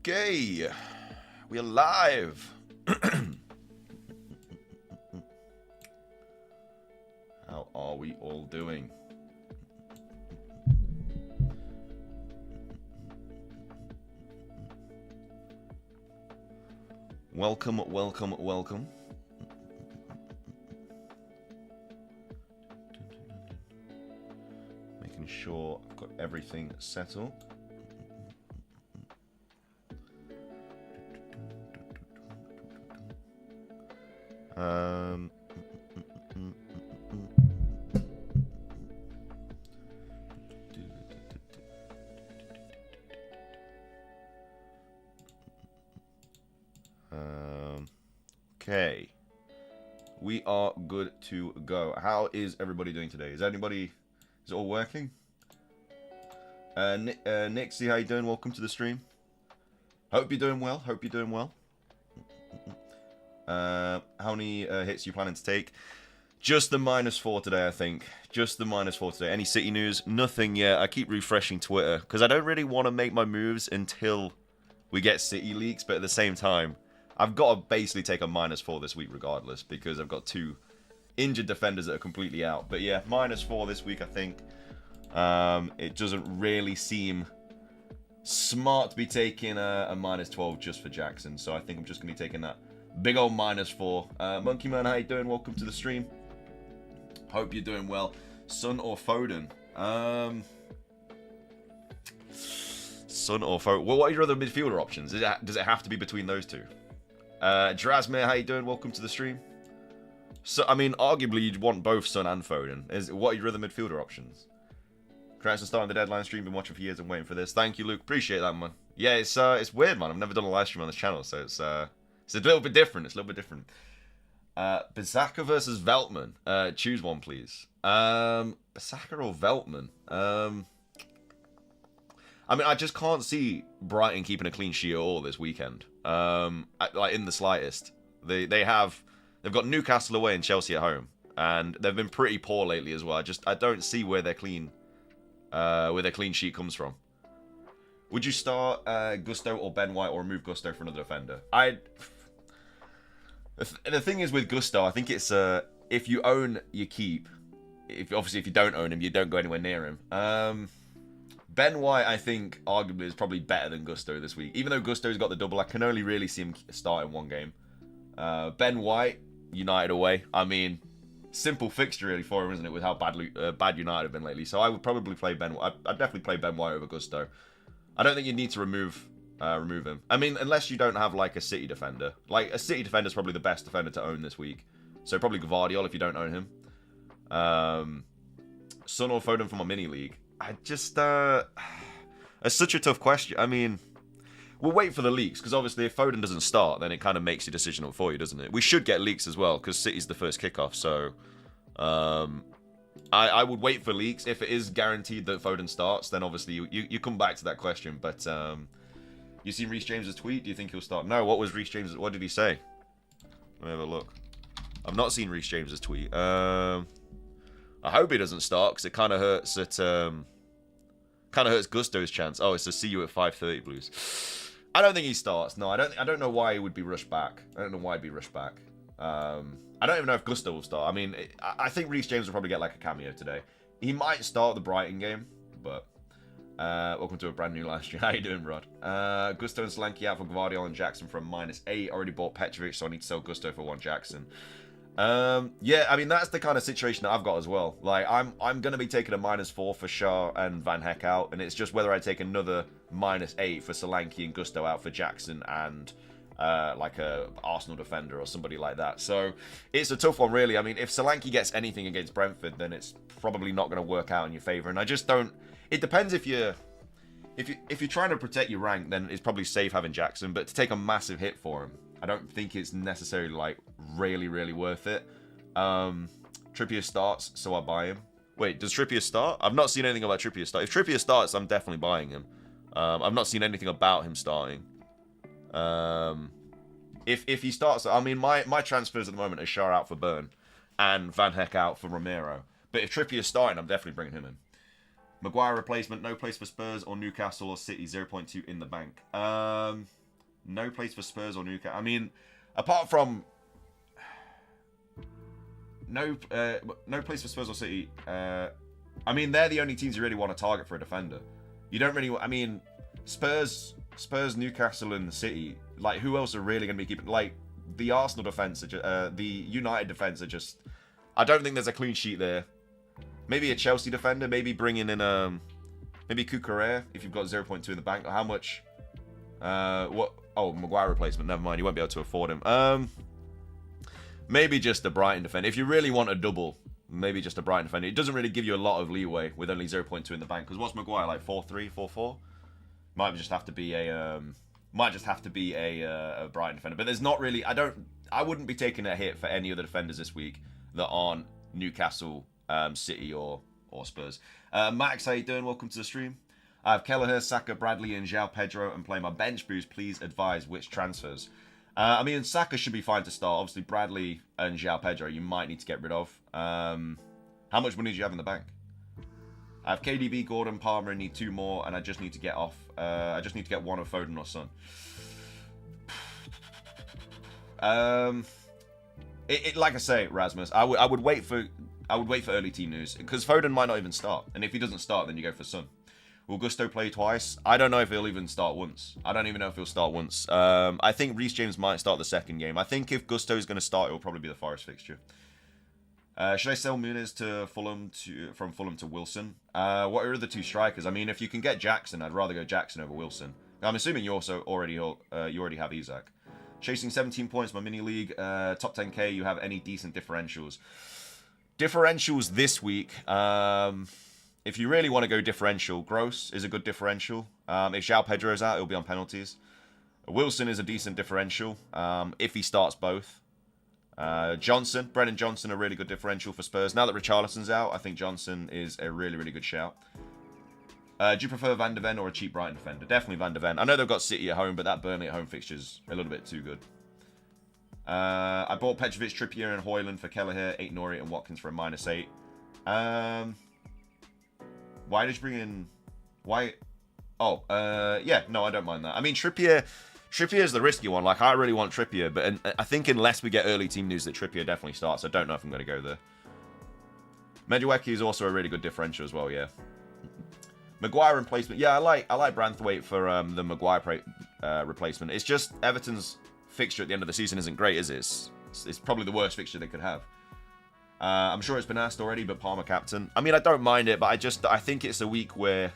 Okay, we are live. How are we all doing? Welcome, welcome, welcome. Making sure I've got everything settled. Okay, we are good to go. How is everybody doing today? Is it all working? Nick, see how you doing? Welcome to the stream. Hope you're doing well. How many hits are you planning to take? Just the -4 today, I think. Just the -4 today. Any City news? Nothing yet. I keep refreshing Twitter because I don't really want to make my moves until we get City leaks, but at the same time, I've got to basically take a -4 this week regardless because I've got 2 injured defenders that are completely out. But yeah, -4 this week, I think. It doesn't really seem smart to be taking a -12 just for Jackson, so I think I'm just going to be taking that big old -4. Monkey Man, how you doing? Welcome to the stream. Hope you're doing well. Son or Foden? Son or Foden? Well, what are your other midfielder options? Does it have to be between those two? Drasmir, how you doing? Welcome to the stream. So, I mean, arguably you'd want both Son and Foden. What are your other midfielder options? Congrats on starting the deadline stream. Been watching for years and waiting for this. Thank you, Luke. Appreciate that, man. Yeah, it's weird, man. I've never done a live stream on this channel, so it's a little bit different. Bissaka versus Veltman. Choose one, please. Bissaka or Veltman? I mean, I just can't see Brighton keeping a clean sheet at all this weekend. Like in the slightest. They've got Newcastle away and Chelsea at home, and they've been pretty poor lately as well. I don't see where their clean sheet comes from. Would you start Gusto or Ben White or remove Gusto for another defender? The thing is with Gusto, I think it's if you own, you keep. If you don't own him, you don't go anywhere near him. Ben White, I think, arguably is probably better than Gusto this week. Even though Gusto's got the double, I can only really see him start in one game. Ben White, United away. I mean, simple fixture really for him, isn't it, with how bad United have been lately. So I would probably play Ben White. I'd definitely play Ben White over Gusto. I don't think you need to remove him. I mean, unless you don't have, like, a City defender. Like, a City defender is probably the best defender to own this week. So probably Gvardiol if you don't own him. Son or Foden for my mini league. I just, it's such a tough question. I mean, we'll wait for the leaks, because obviously if Foden doesn't start, then it kind of makes your decision up for you, doesn't it? We should get leaks as well, because City's the first kickoff, so I would wait for leaks. If it is guaranteed that Foden starts, then obviously you come back to that question, but you seen Reece James's tweet? Do you think he'll start? No, what was Reece James's, what did he say? Let me have a look. I've not seen Reece James's tweet. I hope he doesn't start, because it kind of hurts Gusto's chance. Oh, it's to see you at 5:30 Blues. I don't think he starts. No, I don't know why he would be rushed back. I don't know why he'd be rushed back. I don't even know if Gusto will start. I mean, I think Reece James will probably get like a cameo today. He might start the Brighton game, but welcome to a brand new live stream. How you doing, Rod? Gusto and Solanke out for Gvardiol and Jackson from -8. Already bought Petrovic, so I need to sell Gusto for 1 Jackson. Yeah, I mean, that's the kind of situation that I've got as well. Like, I'm going to be taking a -4 for Shah and Van Heck out, and it's just whether I take another -8 for Solanke and Gusto out for Jackson and like a Arsenal defender or somebody like that. So it's a tough one, really. I mean, if Solanke gets anything against Brentford, then it's probably not going to work out in your favour. And I just don't. It depends if you're trying to protect your rank, then it's probably safe having Jackson. But to take a massive hit for him, I don't think it's necessarily like really worth it. Trippier starts, so I buy him. Wait, does Trippier start? I've not seen anything about Trippier start. If Trippier starts, I'm definitely buying him. I've not seen anything about him starting. If he starts, I mean, my transfers at the moment are Shah out for Burn and Van Heck out for Romero. But if Trippier's starting, I'm definitely bringing him in. Maguire replacement, no place for Spurs or Newcastle or City, 0.2 in the bank. No place for Spurs or Newcastle. I mean, apart from no place for Spurs or City. I mean, they're the only teams you really want to target for a defender. You don't really. I mean, Spurs, Newcastle, and City. Like, who else are really going to be keeping? Like, the Arsenal defense, the United defense are just. I don't think there's a clean sheet there. Maybe a Chelsea defender. Maybe bringing in maybe Cucurella if you've got 0.2 in the bank. How much? What? Oh, Maguire replacement. Never mind. You won't be able to afford him. Maybe just a Brighton defender. If you really want a double, maybe just a Brighton defender. It doesn't really give you a lot of leeway with only 0.2 in the bank. Because what's Maguire like? 4-3, 4-4? Might just have to be a Brighton defender. But there's not really. I wouldn't be taking a hit for any other defenders this week that aren't Newcastle, City or Spurs. Max, how you doing? Welcome to the stream. I have Kelleher, Saka, Bradley, and João Pedro, and play my bench boost. Please advise which transfers. I mean, Saka should be fine to start. Obviously, Bradley and João Pedro, you might need to get rid of. How much money do you have in the bank? I have KDB, Gordon, Palmer, and need 2 more, and I just need to get off. I just need to get one of Foden or Son. Like I say, Rasmus, I would wait for early team news because Foden might not even start, and if he doesn't start, then you go for Son. Will Gusto play twice? I don't know if he'll even start once. I don't even know if he'll start once. I think Reece James might start the second game. I think if Gusto is going to start, it will probably be the Forest fixture. Should I sell Muniz to from Fulham to Wilson? What are the 2 strikers? I mean, if you can get Jackson, I'd rather go Jackson over Wilson. I'm assuming you already have Isak. Chasing 17 points, my mini league. Top 10k, you have any decent differentials? Differentials this week. If you really want to go differential, Gross is a good differential. If João Pedro's out, it'll be on penalties. Wilson is a decent differential if he starts both. Brennan Johnson, a really good differential for Spurs. Now that Richarlison's out, I think Johnson is a really, really good shout. Do you prefer Van de Ven or a cheap Brighton defender? Definitely Van de Ven. I know they've got City at home, but that Burnley at home fixture's a little bit too good. I bought Petrovic, Trippier, and Højlund for Kelleher, 8 Nori, and Watkins for a -8. Why did you bring in... Why... Oh, yeah, no, I don't mind that. I mean, Trippier is the risky one. Like, I really want Trippier, but I think unless we get early team news that Trippier definitely starts, I don't know if I'm going to go there. Meduecki is also a really good differential as well, yeah. Maguire replacement. Yeah, I like Branthwaite for the Maguire replacement. It's just Everton's fixture at the end of the season isn't great, is it? It's probably the worst fixture they could have. I'm sure it's been asked already, but Palmer captain. I mean, I don't mind it, but I think it's a week where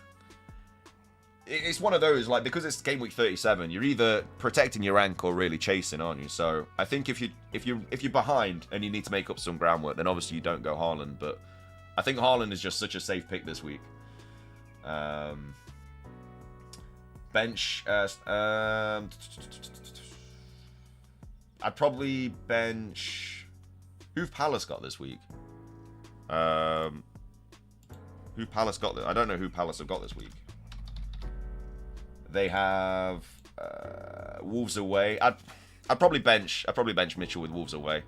it's one of those, like, because it's game week 37, you're either protecting your rank or really chasing, aren't you? So I think if you're behind and you need to make up some groundwork, then obviously you don't go Haaland. But I think Haaland is just such a safe pick this week. Bench. I'd probably bench. Who've Palace got this week? Who Palace got? I don't know who Palace have got this week. They have Wolves away. I'd probably bench Mitchell with Wolves away.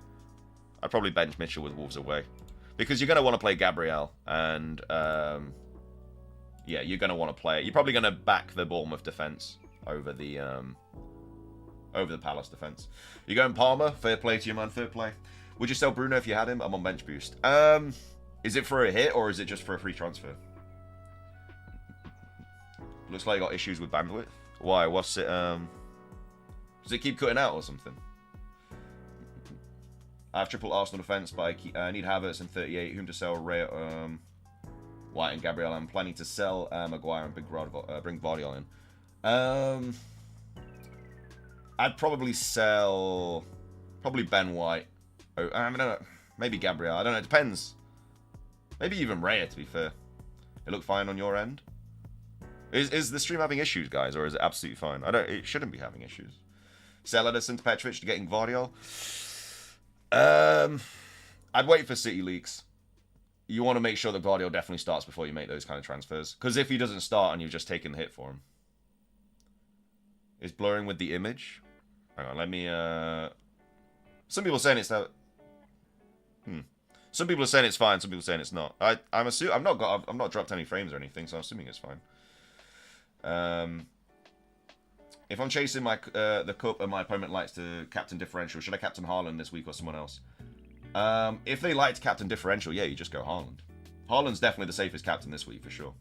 Because you're going to want to play Gabriel and yeah, you're going to want to play it. You're probably going to back the Bournemouth defense over the Palace defense. You're going Palmer. Fair play to you, man. Fair play. Would you sell Bruno if you had him? I'm on bench boost. Is it for a hit or is it just for a free transfer? Looks like you got issues with bandwidth. Why? What's it? Does it keep cutting out or something? I have triple Arsenal defense, but I need Havertz and 38. Whom to sell? White and Gabriel. I'm planning to sell Maguire and bring Vardiol in. I'd probably sell Ben White. Oh, I don't know. Maybe Gabriel. I don't know. It depends. Maybe even Raya, to be fair. It looked fine on your end. Is the stream having issues, guys, or is it absolutely fine? It shouldn't be having issues. Sell Edison to Petrovic to getting Vardiol. I'd wait for City leaks. You want to make sure that Vardiol definitely starts before you make those kind of transfers. Because if he doesn't start and you've just taken the hit for him. Is blurring with the image? Hang on, let me... Some people are saying it's that... Some people are saying it's fine. Some people are saying it's not. I'm assuming I've not dropped any frames or anything, so I'm assuming it's fine. If I'm chasing my the cup and my opponent likes to captain differential, should I captain Haaland this week or someone else? If they like to captain differential, yeah, you just go Haaland. Haaland's definitely the safest captain this week for sure.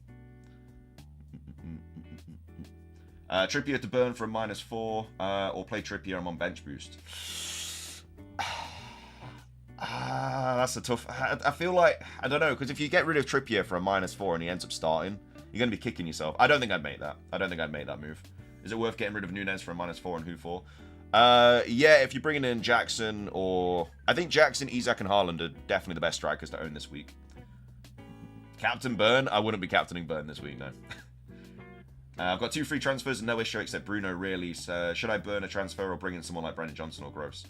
Trippier to burn for a -4, or play Trippier. I'm on bench boost. That's a tough. I feel like I don't know, because if you get rid of Trippier for a -4 and he ends up starting, you're going to be kicking yourself. I don't think I'd make that. I don't think I'd make that move. Is it worth getting rid of Nunez for a -4 and who for? Yeah, if you're bringing in Jackson or... I think Jackson, Isak, and Haaland are definitely the best strikers to own this week. Captain Burn? I wouldn't be captaining Burn this week, no. I've got 2 free transfers and no issue except Bruno, really. So should I burn a transfer or bring in someone like Brendan Johnson or Gross?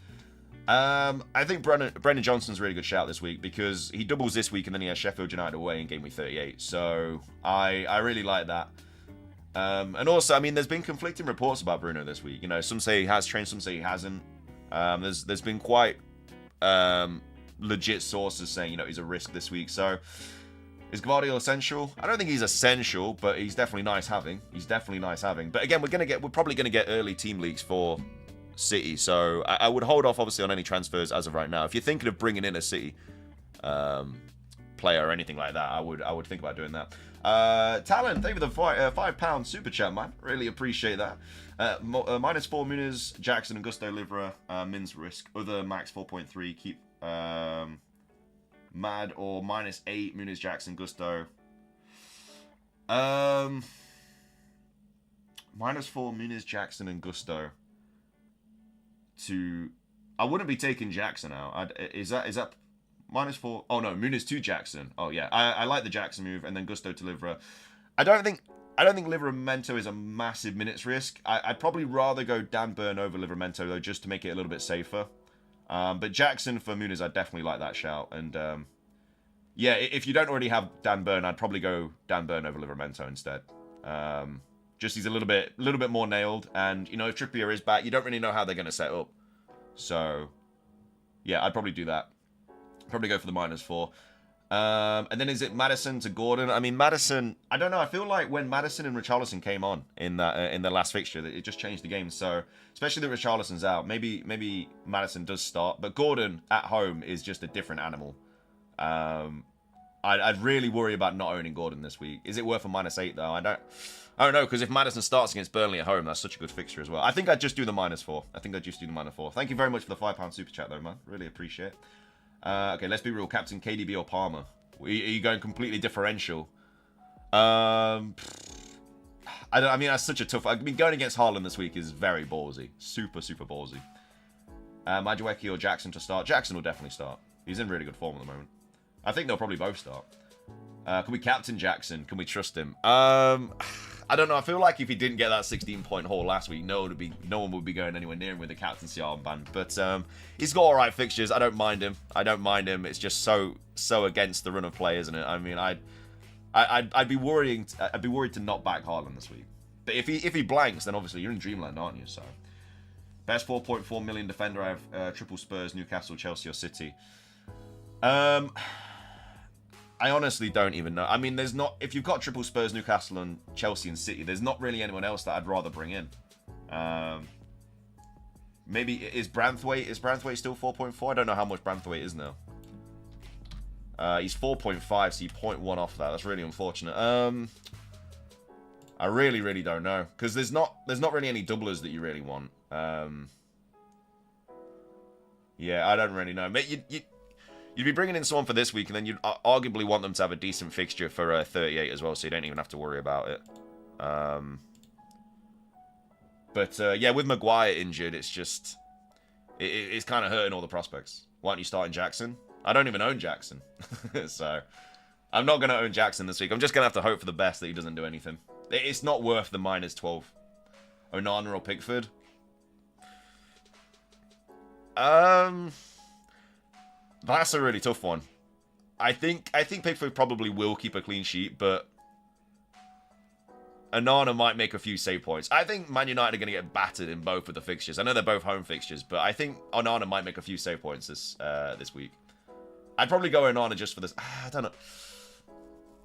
I think Brendan Johnson's a really good shout this week because he doubles this week and then he has Sheffield United away in game week 38. So I really like that. And also, I mean, there's been conflicting reports about Bruno this week. You know, some say he has trained, some say he hasn't. There's been quite legit sources saying, you know, he's a risk this week. So is Gvardiol essential? I don't think he's essential, but he's definitely nice having. He's definitely nice having. But again, we're probably gonna get early team leaks for City, so I would hold off obviously on any transfers as of right now. If you're thinking of bringing in a City player or anything like that, I would think about doing that. Talon, thank you for the £5 super chat, man. Really appreciate that. -4 Muniz, Jackson and Gusto Livra, Mins risk. Other max 4.3. Keep Mad or -8 Muniz, Jackson, Gusto. -4 Muniz, Jackson and Gusto. I wouldn't be taking Jackson out. Is that -4? Oh no, Muniz to Jackson. Oh yeah, I like the Jackson move, and then Gusto to Livra. I don't think Livramento is a massive minutes risk. I'd probably rather go Dan Burn over Livramento though, just to make it a little bit safer. But Jackson for Muniz, I definitely like that shout. And yeah, if you don't already have Dan Burn, I'd probably go Dan Burn over Livramento instead. Just he's a little bit more nailed, and you know, if Trippier is back, you don't really know how they're going to set up. So yeah, I'd probably do that. Probably go for the -4. And then is it Maddison to Gordon? I mean, Maddison, I don't know. I feel like when Maddison and Richarlison came on in the last fixture, it just changed the game. So especially that Richarlison's out, maybe Maddison does start, but Gordon at home is just a different animal. I'd really worry about not owning Gordon this week. Is it worth a -8 though? I don't know, because if Maddison starts against Burnley at home, that's such a good fixture as well. I think I'd just do the -4. I think I'd just do the -4. Thank you very much for the £5 super chat though, man. Really appreciate it. Okay, let's be real. Captain KDB or Palmer? Are you going completely differential? I mean, that's such a tough... I mean, going against Haaland this week is very ballsy. Super, super ballsy. Madueke or Jackson to start? Jackson will definitely start. He's in really good form at the moment. I think they'll probably both start. Can we captain Jackson? Can we trust him? I don't know. I feel like if he didn't get that 16-point haul last week, no one would be going anywhere near him with the captaincy armband. But he's got all right fixtures. I don't mind him. It's just so against the run of play, isn't it? I mean, I'd be worried to not back Haaland this week. But if he blanks, then obviously you're in dreamland, aren't you? So best 4.4 million defender. I have triple Spurs, Newcastle, Chelsea, or City. I honestly don't even know. I mean, if you've got triple Spurs, Newcastle, and Chelsea and City, there's not really anyone else that I'd rather bring in. Maybe is Branthwaite still 4.4? I don't know how much Branthwaite is now. He's 4.5, so you 0.1 off that. That's really unfortunate. I really don't know, because there's not really any doublers that you really want. Yeah, I don't really know. You'd be bringing in someone for this week, and then you'd arguably want them to have a decent fixture for 38 as well, so you don't even have to worry about it. But yeah, with Maguire injured, it's just... It's kind of hurting all the prospects. Why aren't you starting Jackson? I don't even own Jackson. So, I'm not going to own Jackson this week. I'm just going to have to hope for the best that he doesn't do anything. It's not worth the -12. Onana or Pickford? That's a really tough one. I think Pickford probably will keep a clean sheet, but Onana might make a few save points. I think Man United are going to get battered in both of the fixtures. I know they're both home fixtures, but I think Onana might make a few save points this week. I'd probably go in on just for this. I don't know.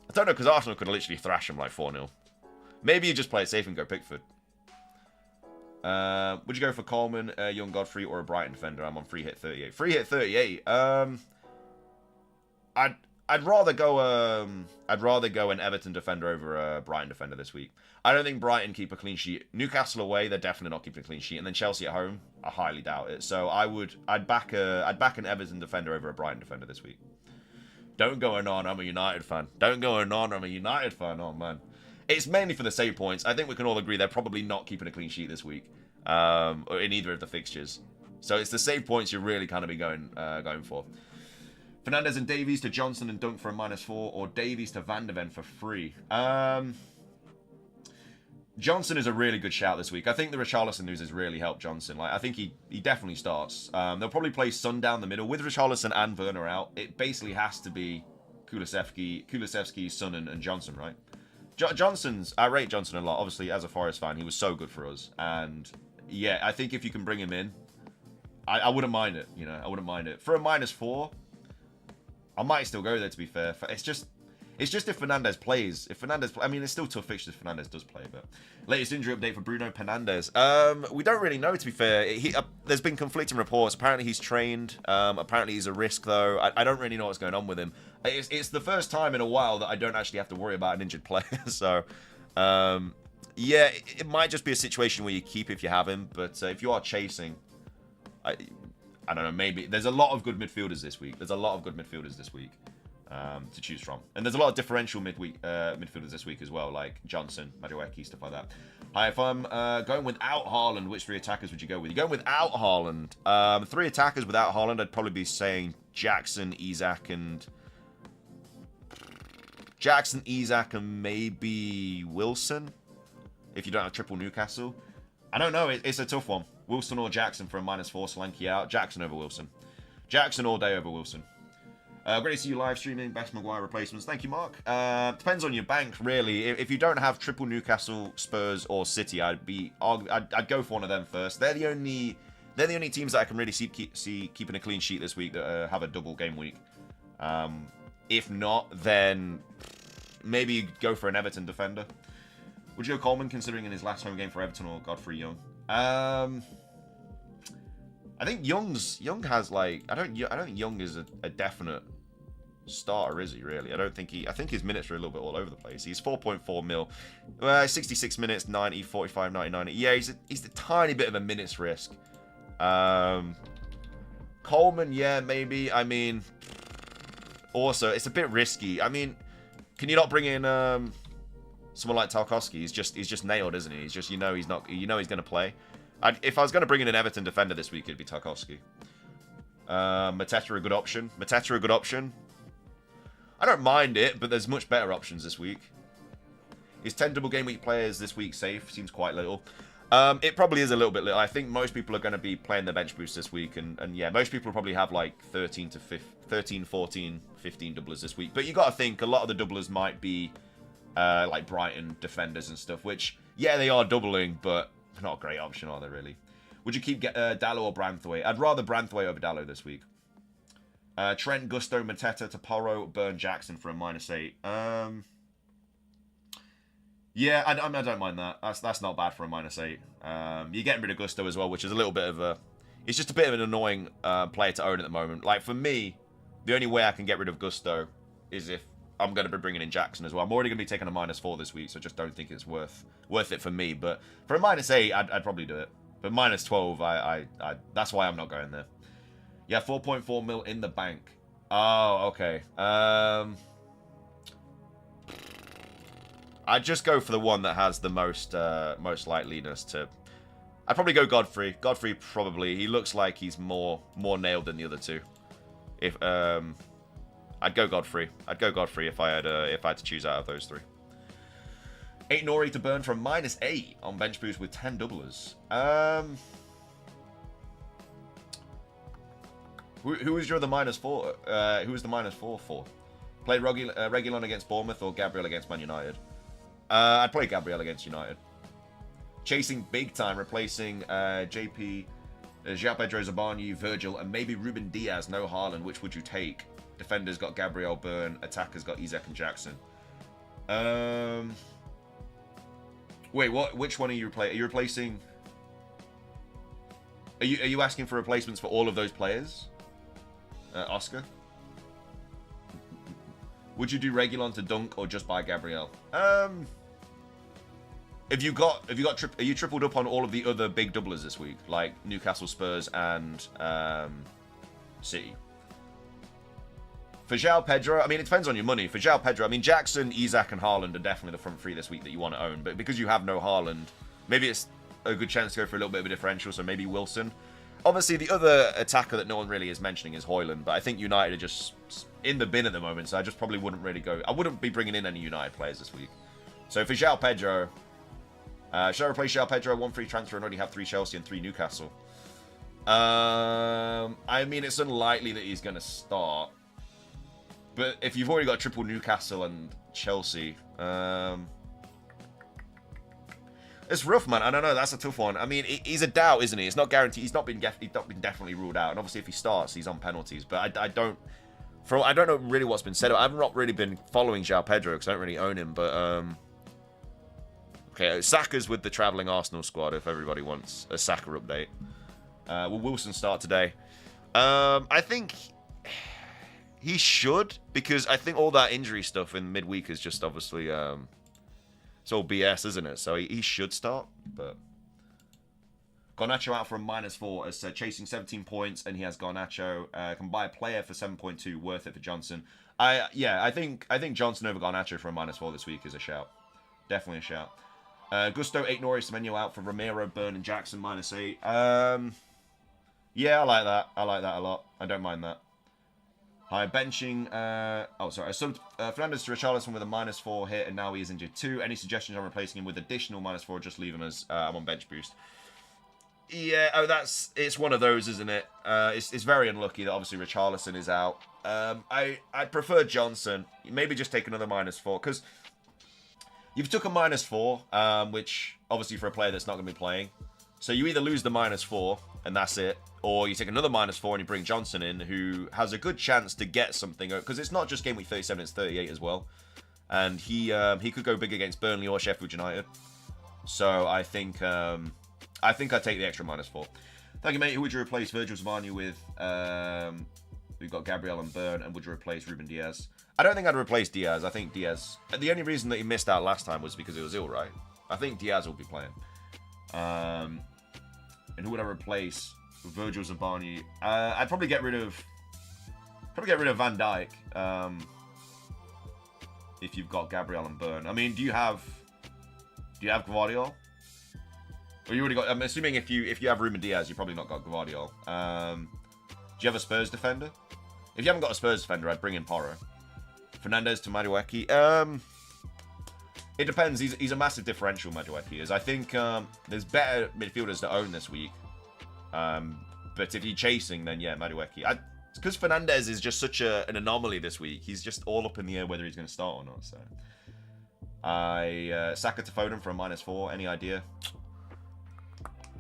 I don't know, because Arsenal could literally thrash him like 4-0. Maybe you just play it safe and go Pickford. Would you go for Coleman, Young Godfrey, or a Brighton defender? I'm on free hit 38. Free hit 38. I'd rather go an Everton defender over a Brighton defender this week. I don't think Brighton keep a clean sheet. Newcastle away, they're definitely not keeping a clean sheet, and then Chelsea at home, I highly doubt it. So I'd back an Everton defender over a Brighton defender this week. Don't go on. I'm a United fan. Don't go on. I'm a United fan. Oh man, it's mainly for the save points. I think we can all agree they're probably not keeping a clean sheet this week, or in either of the fixtures. So it's the save points you're really kind of be going for. Fernandes and Davies to Johnson and Dunk for a -4, or Davies to Van de Ven for free. Johnson is a really good shout this week. I think the Richarlison news has really helped Johnson. Like, I think he definitely starts. They'll probably play Son down the middle. With Richarlison and Werner out, it basically has to be Kulusevski, Son, and Johnson, right? I rate Johnson a lot. Obviously, as a Forest fan, he was so good for us. And, yeah, I think if you can bring him in, I wouldn't mind it, you know. I wouldn't mind it. For a -4, I might still go there, to be fair. It's just if Fernandes plays. I mean, it's still tough fixtures if Fernandes does play. But latest injury update for Bruno Fernandes. We don't really know, to be fair. There's been conflicting reports. Apparently he's trained. Apparently he's a risk, though. I don't really know what's going on with him. It's the first time in a while that I don't actually have to worry about an injured player. So, yeah, it might just be a situation where you keep if you have him. But if you are chasing, I don't know, maybe. There's a lot of good midfielders this week. To choose from. And there's a lot of differential midfielders this week as well, like Johnson, Madueke, stuff like that. Hi, if I'm going without Haaland, which 3 attackers would you go with? You're going without Haaland. 3 attackers without Haaland, I'd probably be saying Jackson, Isak, and maybe Wilson, if you don't have triple Newcastle. I don't know, it's a tough one. Wilson or Jackson for a -4, Solanke out. Jackson over Wilson. Jackson all day over Wilson. Great to see you live streaming. Best Maguire replacements. Thank you, Mark. Depends on your bank, really. If you don't have triple Newcastle, Spurs, or City, I'd go for one of them first. They're the only teams that I can really see keeping a clean sheet this week that have a double game week. If not, then maybe go for an Everton defender. Would you go Coleman, considering in his last home game for Everton, or Godfrey Young? I think Young has, like, I don't think Young is a definite starter, is he, really? I think his minutes are a little bit all over the place. He's 4.4 mil. 66 minutes, 90, 45, 90, 90. Yeah, he's a tiny bit of a minutes risk. Coleman, yeah, maybe. I mean, also, it's a bit risky. I mean, can you not bring in someone like Tarkowski? He's just nailed, isn't he? He's just, he's going to play. If I was going to bring in an Everton defender this week, it'd be Tarkowski. Mateta a good option. I don't mind it, but there's much better options this week. Is 10 double game week players this week safe? Seems quite little. It probably is a little bit little. I think most people are going to be playing their bench boost this week, and yeah, most people probably have like 13, 14, 15 doublers this week. But you got to think a lot of the doublers might be like Brighton defenders and stuff, which, yeah, they are doubling, but not a great option, are they, really? Would you keep Dallo or Branthwaite? I'd rather Branthwaite over Dallo this week. Trent, Gusto, Mateta, Toporo, Burn, Jackson for a -8. Yeah, I don't mind that. That's not bad for a -8. You're getting rid of Gusto as well, which is a little bit of a... It's just a bit of an annoying player to own at the moment. Like, for me, the only way I can get rid of Gusto is if I'm going to be bringing in Jackson as well. I'm already going to be taking a -4 this week, so I just don't think it's worth it for me. But for a -8, I'd probably do it. But -12, that's why I'm not going there. Yeah, 4.4 mil in the bank. Oh, okay. I'd just go for the one that has the most likeliness to... I'd probably go Godfrey. Godfrey, probably. He looks like he's more nailed than the other two. I'd go Godfrey. If I had to choose out of those 3. 8 Nori to Burn from -8 on bench boost with 10 doublers. Who was your other -4? Who was the -4 for? Play Reguilon against Bournemouth or Gabriel against Man United? I'd play Gabriel against United. Chasing big time, replacing JP, Jean Pedro Zabani, Virgil, and maybe Ruben Diaz. No Haaland. Which would you take? Defenders got Gabriel, Burn. Attackers got Isaac and Jackson. Wait, what? Which one are you replacing? Are you replacing? Are you asking for replacements for all of those players? Oscar? Would you do Regulon to Dunk or just buy Gabriel? Have you tripled up on all of the other big doublers this week, like Newcastle, Spurs, and City? For João Pedro, I mean, it depends on your money. For João Pedro, I mean, Jackson, Isaac, and Haaland are definitely the front three this week that you want to own. But because you have no Haaland, maybe it's a good chance to go for a little bit of a differential, so maybe Wilson. Obviously, the other attacker that no one really is mentioning is Højlund, but I think United are just in the bin at the moment, so I just probably wouldn't really go. I wouldn't be bringing in any United players this week. So for João Pedro, should I replace João Pedro, 1 free transfer, and already have 3 Chelsea and 3 Newcastle? I mean, it's unlikely that he's going to start. But if you've already got triple Newcastle and Chelsea, it's rough, man. I don't know. That's a tough one. I mean, he's a doubt, isn't he? It's not guaranteed. He's not been definitely ruled out. And obviously, if he starts, he's on penalties. But I don't know really what's been said. I've not really been following João Pedro because I don't really own him. But okay, Saka's with the travelling Arsenal squad. If everybody wants a Saka update, will Wilson start today? I think he should, because I think all that injury stuff in midweek is just obviously it's all BS, isn't it? So he should start, but Garnacho out for a -4 as chasing 17 points, and he has Garnacho. Can buy a player for 7.2, worth it for Johnson. I think Johnson over Garnacho for a -4 this week is a shout, definitely a shout. Gusto 8 Norris Semenyo out for Romero, Burn, and Jackson -8. Yeah, I like that. I like that a lot. I don't mind that. Hi, benching. I subbed Fernandes to Richarlison with a -4 hit, and now he is injured too. Any suggestions on replacing him with additional -4? Just leave him as I'm on bench boost. Yeah, it's one of those, isn't it? It's very unlucky that obviously Richarlison is out. I'd prefer Johnson. Maybe just take another -4, because you've took a -4, which obviously for a player that's not going to be playing. So you either lose the -4 and that's it, or you take another -4 and you bring Johnson in, who has a good chance to get something, because it's not just game week 37, it's 38 as well, and he could go big against Burnley or Sheffield United. So I think I'd take the extra -4. Thank you, mate. Who would you replace Virgil Savani with? We've got Gabriel and Burn, and would you replace Ruben Diaz? I don't think I'd replace Diaz. I think Diaz, the only reason that he missed out last time was because he was ill, right? I think Diaz will be playing. And who would I replace? Virgil Zabani. I'd probably get rid of Van Dijk. If you've got Gabriel and Burn. I mean, do you have Gvardiol? Or you already got? I'm assuming if you have Ruben Diaz, you've probably not got Gvardiol. Do you have a Spurs defender? If you haven't got a Spurs defender, I'd bring in Porro. Fernandes to Madueke. It depends. He's a massive differential, Madueke is. I think there's better midfielders to own this week. But if you're chasing, then yeah, Madueke. Because Fernandes is just such an anomaly this week. He's just all up in the air whether he's going to start or not. So Saka to Foden for a -4. Any idea?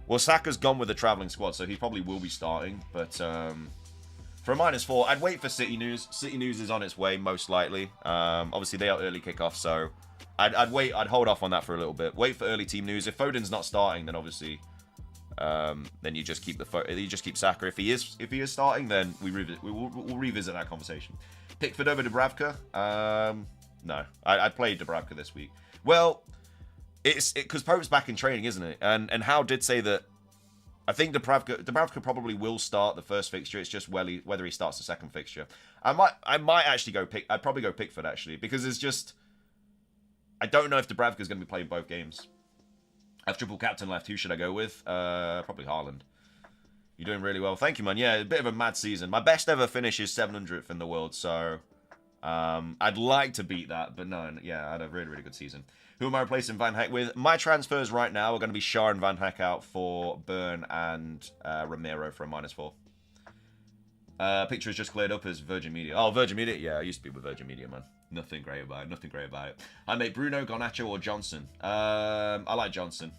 Well, Saka's gone with the travelling squad, so he probably will be starting. But for a -4, I'd wait for City News. City News is on its way, most likely. Obviously, they are early kickoff, so I'd wait. I'd hold off on that for a little bit. Wait for early team news. If Foden's not starting, then obviously, then you just keep Saka. If he is starting, then we'll revisit that conversation. Pickford over Dubravka. No, I'd play Dubravka this week. Well, it's because Pope's back in training, isn't it? And Howe did say that. I think Dubravka probably will start the first fixture. It's just whether he starts the second fixture. I might actually go I'd probably go Pickford actually, because it's just, I don't know if Dubravka's going to be playing both games. I have triple captain left. Who should I go with? Probably Haaland. You're doing really well. Thank you, man. Yeah, a bit of a mad season. My best ever finish is 700th in the world, so I'd like to beat that, but no, yeah, I had a really, really good season. Who am I replacing Van Hecke with? My transfers right now are going to be Shah and Van Hecke out for Burn and Romero for a -4. Picture is just cleared up as Virgin Media. Oh, Virgin Media? Yeah, I used to be with Virgin Media, man. Nothing great about it. Nothing great about it. I mate Bruno, Garnacho, or Johnson. I like Johnson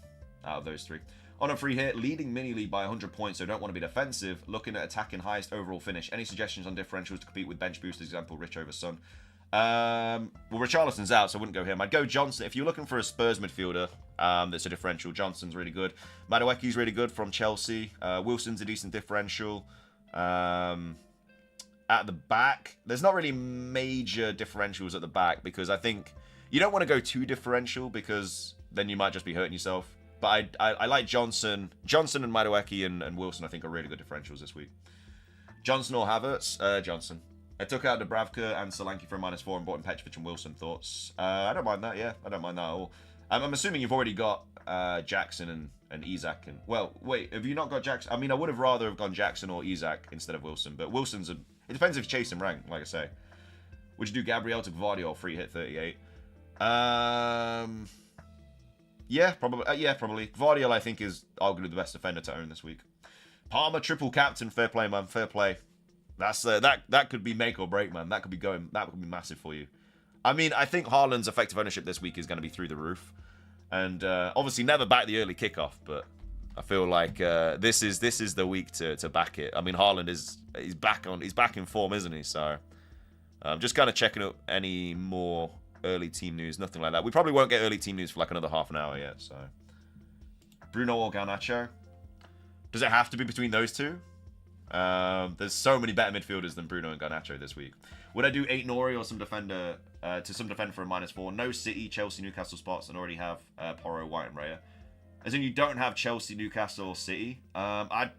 out of those three. On a free hit, leading mini league by 100 points, so don't want to be defensive. Looking at attacking highest overall finish. Any suggestions on differentials to compete with bench boosters? Example, Rich over Son. Well, Richarlison's out, so I wouldn't go him. I'd go Johnson. If you're looking for a Spurs midfielder that's a differential, Johnson's really good. Madueke's really good from Chelsea. Wilson's a decent differential. At the back, there's not really major differentials at the back because I think you don't want to go too differential because then you might just be hurting yourself. But I like Johnson. Johnson and Madueke and Wilson, I think, are really good differentials this week. Johnson or Havertz? Johnson. I took out Dubravka and Solanke for a -4 and brought in Petrovic and Wilson. Thoughts? I don't mind that, yeah. I don't mind that at all. I'm assuming you've already got Jackson and Isak. And well, wait, have you not got Jackson? I mean, I would have rather have gone Jackson or Isak instead of Wilson. But Wilson's a... It depends if you chase him rank, like I say. Would you do Gabriel to Gvardiol free hit 38? Yeah, probably. Yeah, probably. Gvardiol, I think, is arguably the best defender to own this week. Palmer triple captain, fair play, man, fair play. That's that could be make or break, man. That could be massive for you. I mean, I think Haaland's effective ownership this week is going to be through the roof, and obviously never back the early kickoff, but I feel like this is the week to back it. I mean, Haaland he's back in form, isn't he? So I'm just kind of checking up any more early team news, nothing like that. We probably won't get early team news for like another half an hour yet. So Bruno or Garnacho? Does it have to be between those two? There's so many better midfielders than Bruno and Garnacho this week. Would I do 8 Nori or some defender for a -4? No City, Chelsea, Newcastle spots and already have Porro, White and Raya. As in you don't have Chelsea, Newcastle or City. 8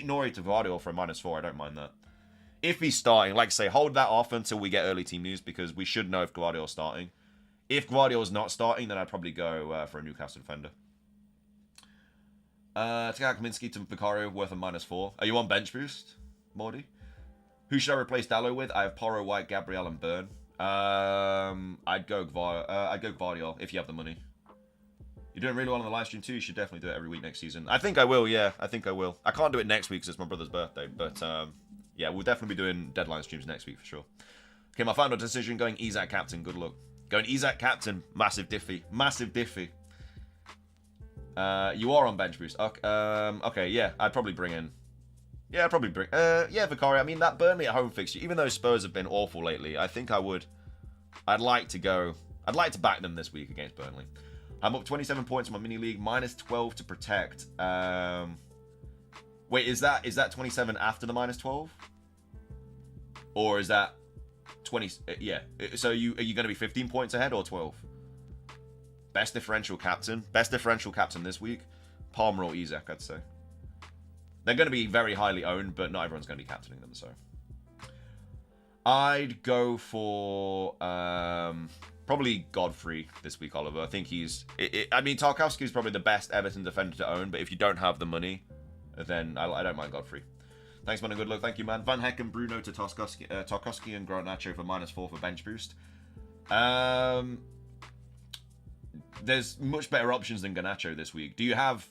Nori to Gvardiol for a -4. I don't mind that. If he's starting, like I say, hold that off until we get early team news because we should know if Gvardiol's starting. If Gvardiol's not starting, then I'd probably go for a Newcastle defender. Take Kaminsky to Vicario, worth a -4. Are you on bench boost, Morty? Who should I replace Dallo with? I have Porro, White, Gabriel, and Burn. I'd go Gvardiol if you have the money. You're doing really well on the live stream too. You should definitely do it every week next season. I think I will. Yeah, I think I will. I can't do it next week because it's my brother's birthday, but yeah, we'll definitely be doing deadline streams next week for sure. Okay, my final decision going Isak captain. Good luck. Going Isak captain. Massive diffy. Massive diffy. You are on bench boost. Okay, yeah, I'd probably bring in. Yeah, I'd probably bring. Yeah, Vicario. I mean, that Burnley at home fixture, even though Spurs have been awful lately, I think I would. I'd like to back them this week against Burnley. I'm up 27 points in my mini league, -12 to protect. Wait, is that 27 after the -12? Or is that 20? Yeah. So are you going to be 15 points ahead or 12? Best differential captain. Best differential captain this week. Palmer or Isak, I'd say. They're going to be very highly owned, but not everyone's going to be captaining them, so. I'd go for probably Godfrey this week, Oliver. I think he's... I mean, Tarkowski is probably the best Everton defender to own, but if you don't have the money, then I don't mind Godfrey. Thanks, man, and good luck. Thank you, man. Van Hecken, Bruno to Tarkowski and Garnacho for -4 for bench boost. There's much better options than Garnacho this week. Do you have...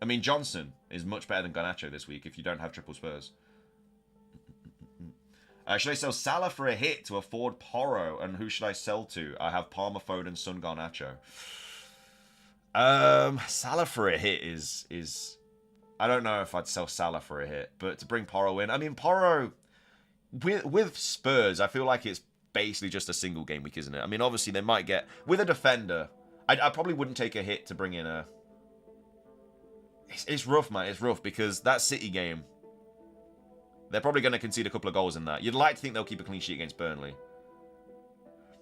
I mean, Johnson is much better than Garnacho this week if you don't have triple Spurs. Should I sell Salah for a hit to afford Porro? And who should I sell to? I have Palmer, Foden, Son, Garnacho. Salah for a hit is... I don't know if I'd sell Salah for a hit, but to bring Porro in... I mean, Porro... With Spurs, I feel like it's basically just a single game week, isn't it? I mean, obviously, they might get... With a defender, I probably wouldn't take a hit to bring in a... It's rough, man. It's rough because that City game... They're probably going to concede a couple of goals in that. You'd like to think they'll keep a clean sheet against Burnley.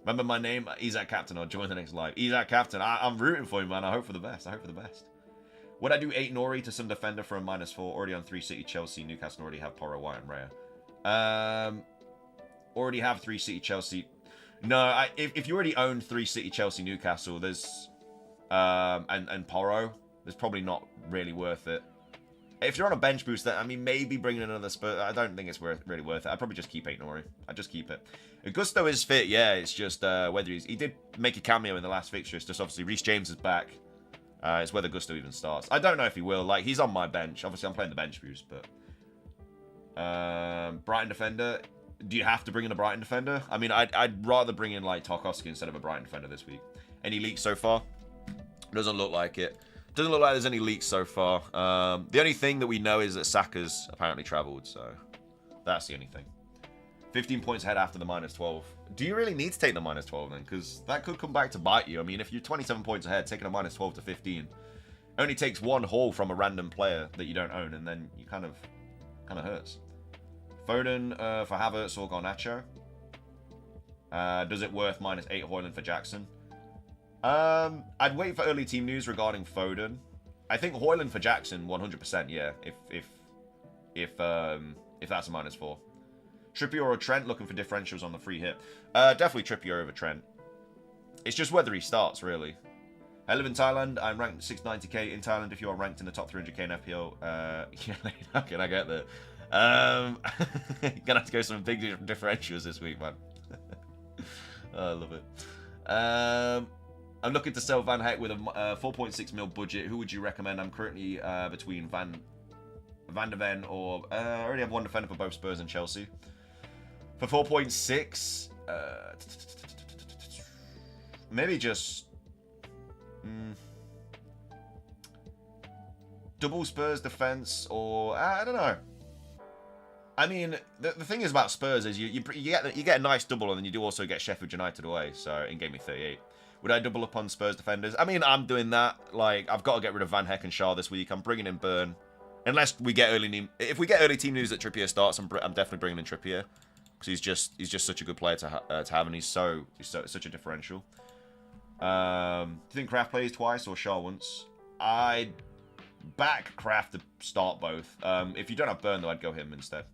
Remember my name? Isak Captain. I'll join the next live. Isak Captain. I'm rooting for you, man. I hope for the best. I hope for the best. Would I do 8 Nori to some defender for a -4? Already on 3 City, Chelsea, Newcastle. Already have Porro, White, and Raya. Already have 3 City, Chelsea. No, if you already own 3 City, Chelsea, Newcastle, there's... and Porro, there's probably not really worth it. If you're on a bench boost, then I mean, maybe bringing another Spurs. I don't think it's really worth it. I'd probably just keep 8 Nori. I'd just keep it. Gusto is fit, yeah. It's just whether he did make a cameo in the last fixture. It's just obviously Reece James is back. It's whether Gusto even starts. I don't know if he will. Like, he's on my bench. Obviously, I'm playing the bench boost, but Brighton defender. Do you have to bring in a Brighton defender? I mean, I'd rather bring in like Tarkowski instead of a Brighton defender this week. Any leaks so far? Doesn't look like it. Doesn't look like there's any leaks so far. The only thing that we know is that Saka's apparently travelled, so that's the only thing. 15 points ahead after the -12. Do you really need to take the -12 then? Because that could come back to bite you. I mean, if you're 27 points ahead, taking a -12 to 15 only takes one haul from a random player that you don't own, and then you kind of hurts. Foden for Havertz or Garnacho. Does it worth -8 Højlund for Jackson? I'd wait for early team news regarding Foden. I think Højlund for Jackson 100%. Yeah, if that's a -4. Trippier or Trent, looking for differentials on the free hit. Definitely Trippier over Trent. It's just whether he starts, really. I live in Thailand. I'm ranked 690k in Thailand. If you are ranked in the top 300k in FPL, yeah, how can I get there? Gonna have to go some big differentials this week, man. Oh, I love it. I'm looking to sell Van Heck with a 4.6 mil budget. Who would you recommend? I'm currently between Van der Ven or I already have one defender for both Spurs and Chelsea. For 4.6, maybe just double Spurs defense, or I don't know. I mean, the thing is about Spurs is you get a nice double, and then you do also get Sheffield United away. So in game week 38, would I double up on Spurs defenders? I mean, I'm doing that. Like, I've got to get rid of Van Heck and Shaw this week. I'm bringing in Burn, unless we get if we get early team news that Trippier starts, I'm definitely bringing in Trippier because he's just such a good player to have, and he's such a differential. Do you think Kraft plays twice or Shaw once? I'd back Kraft to start both. If you don't have Burn, though, I'd go him instead.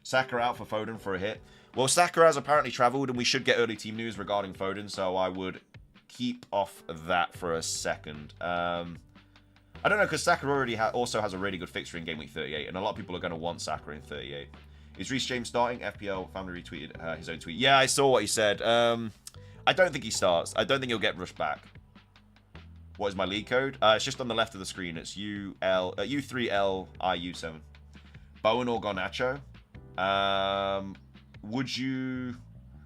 Saka out for Foden for a hit. Well, Saka has apparently travelled, and we should get early team news regarding Foden, so I would keep off that for a second. I don't know, because Saka already also has a really good fixture in game week 38, and a lot of people are going to want Saka in 38. Is Reece James starting? FPL family retweeted his own tweet. Yeah, I saw what he said. I don't think he starts. I don't think he'll get rushed back. What is my league code? It's just on the left of the screen. It's U3LIU7. Bowen or Garnacho? Would you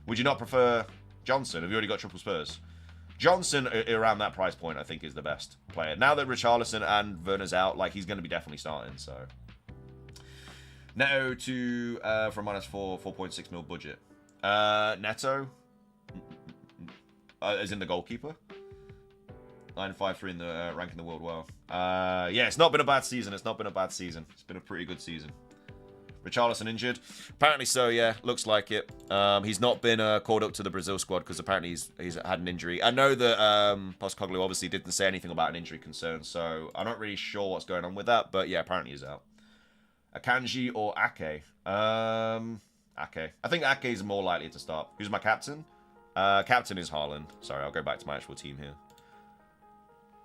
not prefer Johnson? Have you already got triple Spurs? Johnson around that price point, I think, is the best player. Now that Richarlison and Werner's out, like, he's going to be definitely starting. So Neto to for -4, 4.6 mil budget. Neto. As in the goalkeeper. 953 in the rank in the world. Well, yeah, it's not been a bad season. It's been a pretty good season. Richarlison injured? Apparently so, yeah. Looks like it. He's not been called up to the Brazil squad because apparently he's had an injury. I know that Postecoglou obviously didn't say anything about an injury concern, so I'm not really sure what's going on with that. But yeah, apparently he's out. Akanji or Ake? Ake. I think Ake is more likely to start. Who's my captain? Captain is Haaland. Sorry, I'll go back to my actual team here.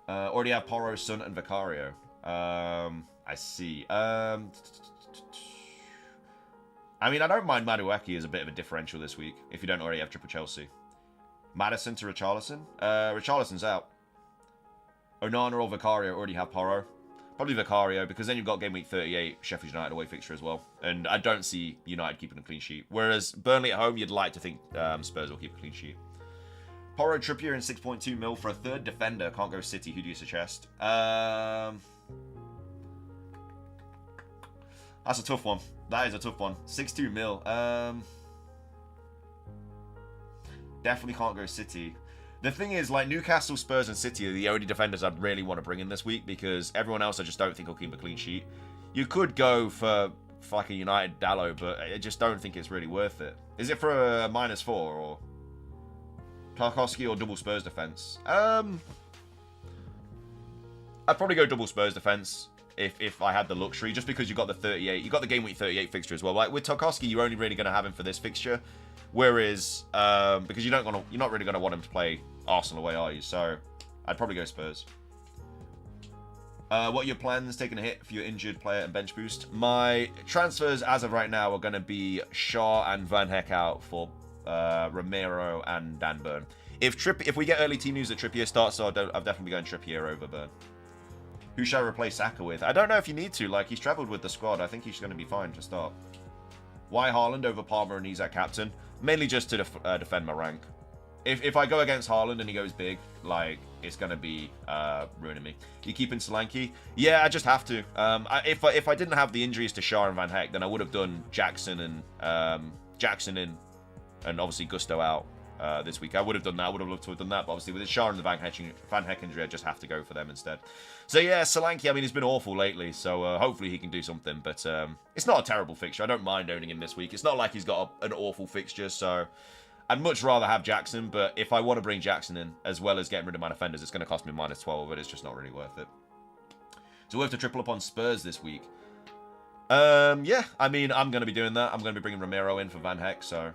Already have Porro, Son, and Vicario. I see. I mean, I don't mind Madueke as a bit of a differential this week, if you don't already have triple Chelsea. Maddison to Richarlison. Richarlison's out. Onana or Vicario already have Porro. Probably Vicario, because then you've got game week 38, Sheffield United away fixture as well. And I don't see United keeping a clean sheet. Whereas Burnley at home, you'd like to think Spurs will keep a clean sheet. Porro, Trippier in 6.2 mil for a third defender. Can't go City. Who do you suggest? That's a tough one. That is a tough one. 6.2 mil. Definitely can't go City. The thing is, like, Newcastle, Spurs, and City are the only defenders I'd really want to bring in this week because everyone else I just don't think will keep a clean sheet. You could go for like a United Dallo, but I just don't think it's really worth it. Is it for a -4 or Tarkowski or double Spurs defense? I'd probably go double Spurs defense if I had the luxury, just because you got the 38, you got the game week 38 fixture as well. Like with Tarkowski, you're only really going to have him for this fixture. Whereas, because you're not really going to want him to play Arsenal away, are you? So, I'd probably go Spurs. What are your plans? Taking a hit for your injured player and bench boost? My transfers, as of right now, are going to be Shaw and Van Heck out for Romero and Dan Burn. If we get early team news that Trippier starts, so I'll definitely be going Trippier over Burn. Who shall I replace Saka with? I don't know if you need to. Like, he's travelled with the squad. I think he's going to be fine to start. Why Haaland over Palmer and he's our captain? Mainly just to defend my rank. If I go against Haaland and he goes big, like, it's going to be ruining me. You keeping Solanke? Yeah, I just have to. If I didn't have the injuries to Shah and Van Hecke, then I would have done Jackson in and obviously Gusto out this week. I would have done that. I would have loved to have done that. But obviously with the Shah and the Van Hecke injury, I just have to go for them instead. So yeah, Solanke, I mean, he's been awful lately. So hopefully he can do something. But it's not a terrible fixture. I don't mind owning him this week. It's not like he's got an awful fixture. So I'd much rather have Jackson. But if I want to bring Jackson in, as well as getting rid of my defenders, it's going to cost me -12. But it's just not really worth it. So we have to triple up on Spurs this week. Yeah, I mean, I'm going to be doing that. I'm going to be bringing Romero in for Van Hecke. So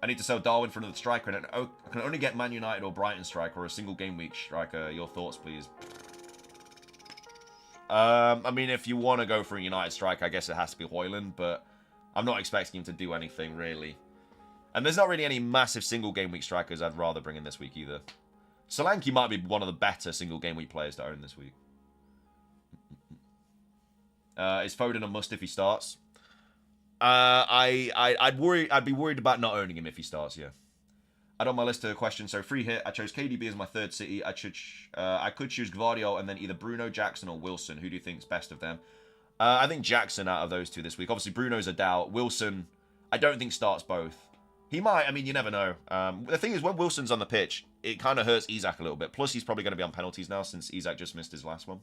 I need to sell Darwin for another striker, and I can only get Man United or Brighton striker or a single game week striker. Your thoughts, please. I mean, if you want to go for a United striker, I guess it has to be Højlund, but I'm not expecting him to do anything, really. And there's not really any massive single game week strikers I'd rather bring in this week, either. Solanke might be one of the better single game week players to own this week. Is Foden a must if he starts? I'd be worried about not owning him if he starts, yeah. Add on my list a question. So free hit. I chose KDB as my third City. I could choose Gvardiol and then either Bruno, Jackson, or Wilson. Who do you think's best of them? I think Jackson out of those two this week. Obviously, Bruno's a doubt. Wilson, I don't think starts both. He might. I mean, you never know. The thing is, when Wilson's on the pitch, it kind of hurts Isak a little bit. Plus, he's probably going to be on penalties now since Isak just missed his last one.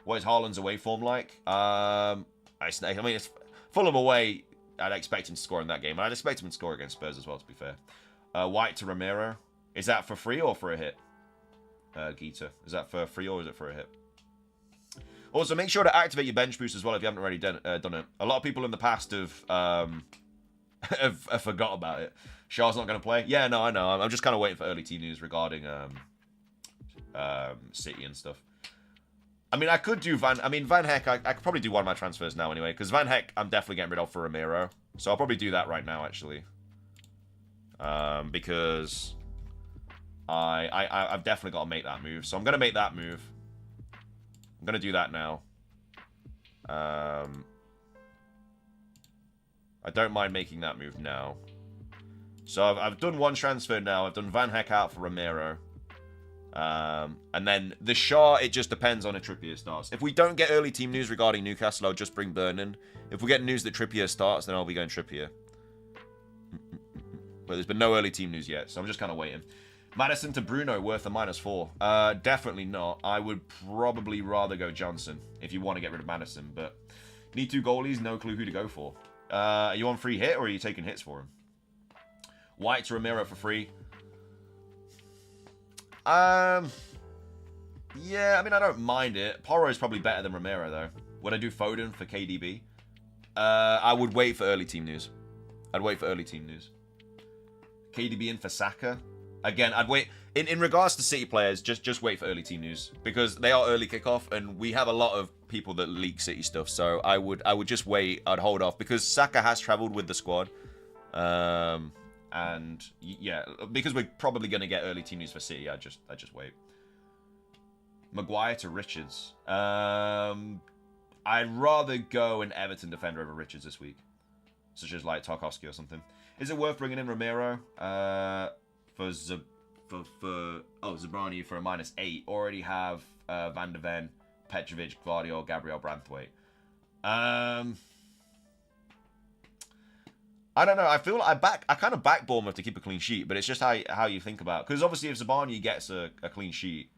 What is Haaland's away form like? I mean, it's Fulham away. I'd expect him to score in that game. I'd expect him to score against Spurs as well, to be fair. White to Romero. Is that for free or for a hit? Gita. Is that for free or is it for a hit? Also, make sure to activate your bench boost as well if you haven't already done it. A lot of people in the past have forgot about it. Shah's not going to play. Yeah, no, I know. I'm just kind of waiting for early team news regarding City and stuff. I mean, I could do Van Hecke, I could probably do one of my transfers now anyway, because Van Hecke, I'm definitely getting rid of for Romero. So I'll probably do that right now, actually. Because I've definitely got to make that move. So I'm going to make that move. I'm going to do that now. I don't mind making that move now. So I've done one transfer now. I've done Van Hecke out for Romero. And then the Shah, it just depends on if Trippier starts. If we don't get early team news regarding Newcastle, I'll just bring Burn in. If we get news that Trippier starts, then I'll be going Trippier. But there's been no early team news yet, so I'm just kind of waiting. Maddison to Bruno, worth a -4. Definitely not. I would probably rather go Johnson if you want to get rid of Maddison. But need 2 goalies, no clue who to go for. Are you on free hit or are you taking hits for him? White to Romero for free. Yeah, I mean, I don't mind it. Porro is probably better than Romero, though. Would I do Foden for KDB? I would wait for early team news. I'd wait for early team news. KDB in for Saka. Again, I'd wait. In regards to City players, just wait for early team news. Because they are early kickoff, and we have a lot of people that leak City stuff. So I would just wait. I'd hold off. Because Saka has travelled with the squad. And yeah, because we're probably going to get early team news for City, I just wait. Maguire to Richards. I'd rather go an Everton defender over Richards this week, such as like Tarkowski or something. Is it worth bringing in Romero for Zabrani for a -8? Already have Van de Ven, Petrovic, Gvardiol, Gabriel Branthwaite. I don't know. I feel like I kind of back Bournemouth to keep a clean sheet, but it's just how you think about it. Because obviously, if Zabarni gets a clean sheet,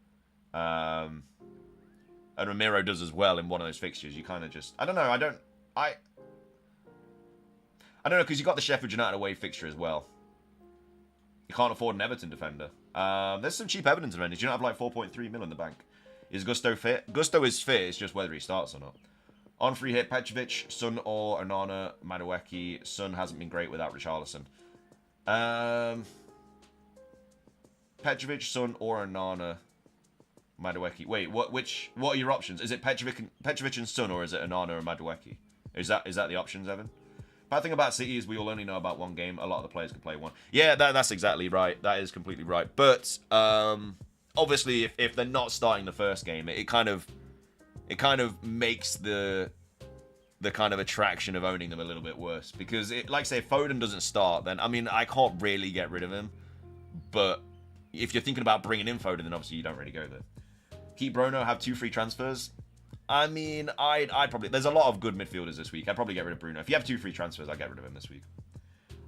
and Ramiro does as well in one of those fixtures, you kind of just I don't know. I don't know because you got the Sheffield United away fixture as well. You can't afford an Everton defender. There's some cheap Everton defenders. You don't have like 4.3 mil in the bank. Is Gusto fit? Gusto is fit. It's just whether he starts or not. On free hit, Petrovic, Son or Onana, Madueke. Son hasn't been great without Richarlison. Petrovic, Son or Onana, Madueke. Wait, what are your options? Is it Petrovic and Son, or is it Onana or Madueke? Is that the options, Evan? Bad thing about City is we all only know about one game. A lot of the players can play one. Yeah, that's exactly right. That is completely right. But obviously, if they're not starting the first game, it kind of makes the the kind of attraction of owning them a little bit worse. Because, like say, if Foden doesn't start, then, I mean, I can't really get rid of him. But if you're thinking about bringing in Foden, then obviously you don't really go there. Keep Bruno, have 2 free transfers. I mean, I'd probably... There's a lot of good midfielders this week. I'd probably get rid of Bruno. If you have 2 free transfers, I'd get rid of him this week.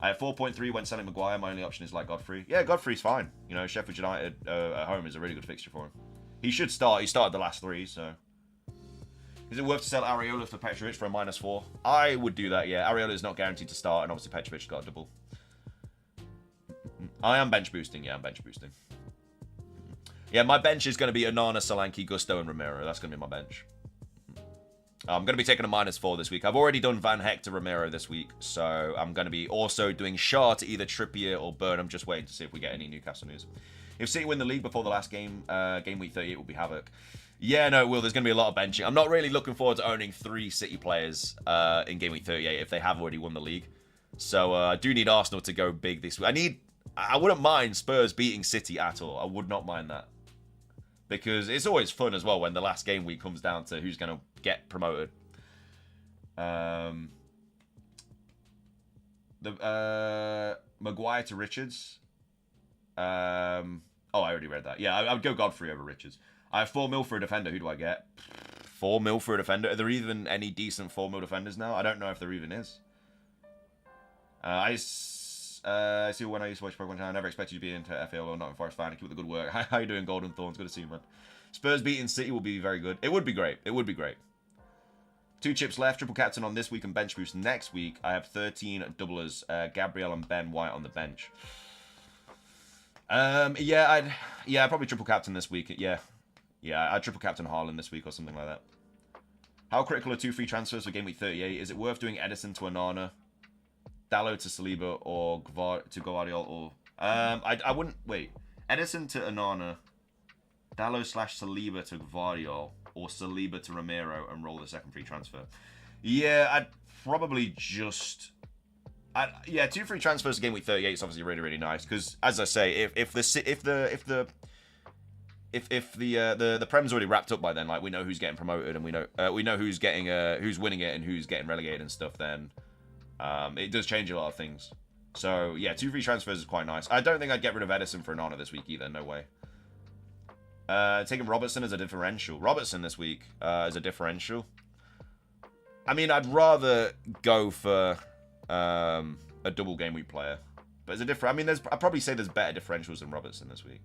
I have 4.3 when selling Maguire. My only option is like Godfrey. Yeah, Godfrey's fine. You know, Sheffield United at home is a really good fixture for him. He should start. He started the last 3, so... Is it worth to sell Areola for Petrovic for a -4? I would do that, yeah. Areola is not guaranteed to start, and obviously Petrovic's got a double. I am bench boosting. Yeah, I'm bench boosting. Yeah, my bench is going to be Onana, Solanke, Gusto, and Romero. That's going to be my bench. I'm going to be taking a -4 this week. I've already done Van Heck to Romero this week, so I'm going to be also doing Shaw to either Trippier or Burn. I'm just waiting to see if we get any Newcastle news. If City win the league before the last game, game week 38 will be havoc. Yeah, no, it will. There's going to be a lot of benching. I'm not really looking forward to owning 3 City players in game week 38 if they have already won the league. So I do need Arsenal to go big this week. I wouldn't mind Spurs beating City at all. I would not mind that. Because it's always fun as well when the last game week comes down to who's going to get promoted. Maguire to Richards. Oh, I already read that. Yeah, I would go Godfrey over Richards. I have 4 mil for a defender. Who do I get? 4 mil for a defender? Are there even any decent 4 mil defenders now? I don't know if there even is. I see when I used to watch Pokemon Channel. I never expected you to be into FPL or not a Forest fan. Keep up the good work. How you doing, Golden Thorns? Good to see you, man. Spurs beating City will be very good. It would be great. It would be great. 2 chips left. Triple captain on this week and bench boost next week. I have 13 doublers. Gabriel and Ben White on the bench. Yeah, I'd probably triple captain this week. Yeah, I'd triple captain Haaland this week or something like that. How critical are 2 free transfers for game week 38? Is it worth doing Edison to Onana, Dalot to Saliba, or to Gvardiol? Or I wouldn't wait. Edison to Onana, Dalot / Saliba to Gvardiol, or Saliba to Romero and roll the second free transfer. Yeah, I'd probably just... yeah, 2 free transfers to game week 38 is obviously really, really nice because, as I say, if the Prem's already wrapped up by then, like we know who's getting promoted and we know who's getting who's winning it and who's getting relegated and stuff, then it does change a lot of things. So yeah, 2 free transfers is quite nice. I don't think I'd get rid of Edison for Onana this week either. No way. Taking Robertson as a differential. Robertson this week as a differential. I mean, I'd rather go for a double game week player, but as a different. I mean, I'd probably say there's better differentials than Robertson this week.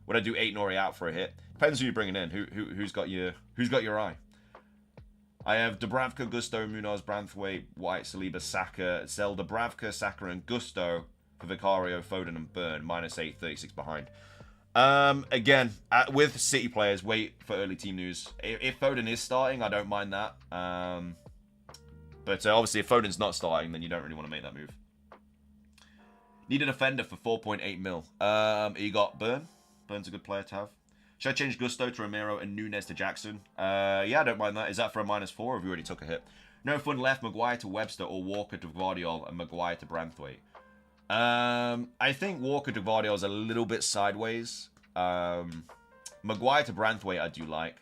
Would I do 8 Nori out for a hit? Depends who you're bringing in. Who's got your eye? I have Dubravka, Gusto, Munoz, Branthwaite, White, Saliba, Saka. Sell Dubravka, Saka, and Gusto for Vicario, Foden, and Burn. -8, 36 behind. Again, with City players, wait for early team news. If Foden is starting, I don't mind that. But obviously, if Foden's not starting, then you don't really want to make that move. Need a defender for 4.8 mil. You got Burn. Burn's a good player to have. Should I change Gusto to Romero and Nunes to Jackson? Yeah, I don't mind that. Is that for a -4 or have you already took a hit? No fun left. Maguire to Webster or Walker to Gvardiol and Maguire to Branthwaite. I think Walker to Gvardiol is a little bit sideways. Maguire to Branthwaite I do like.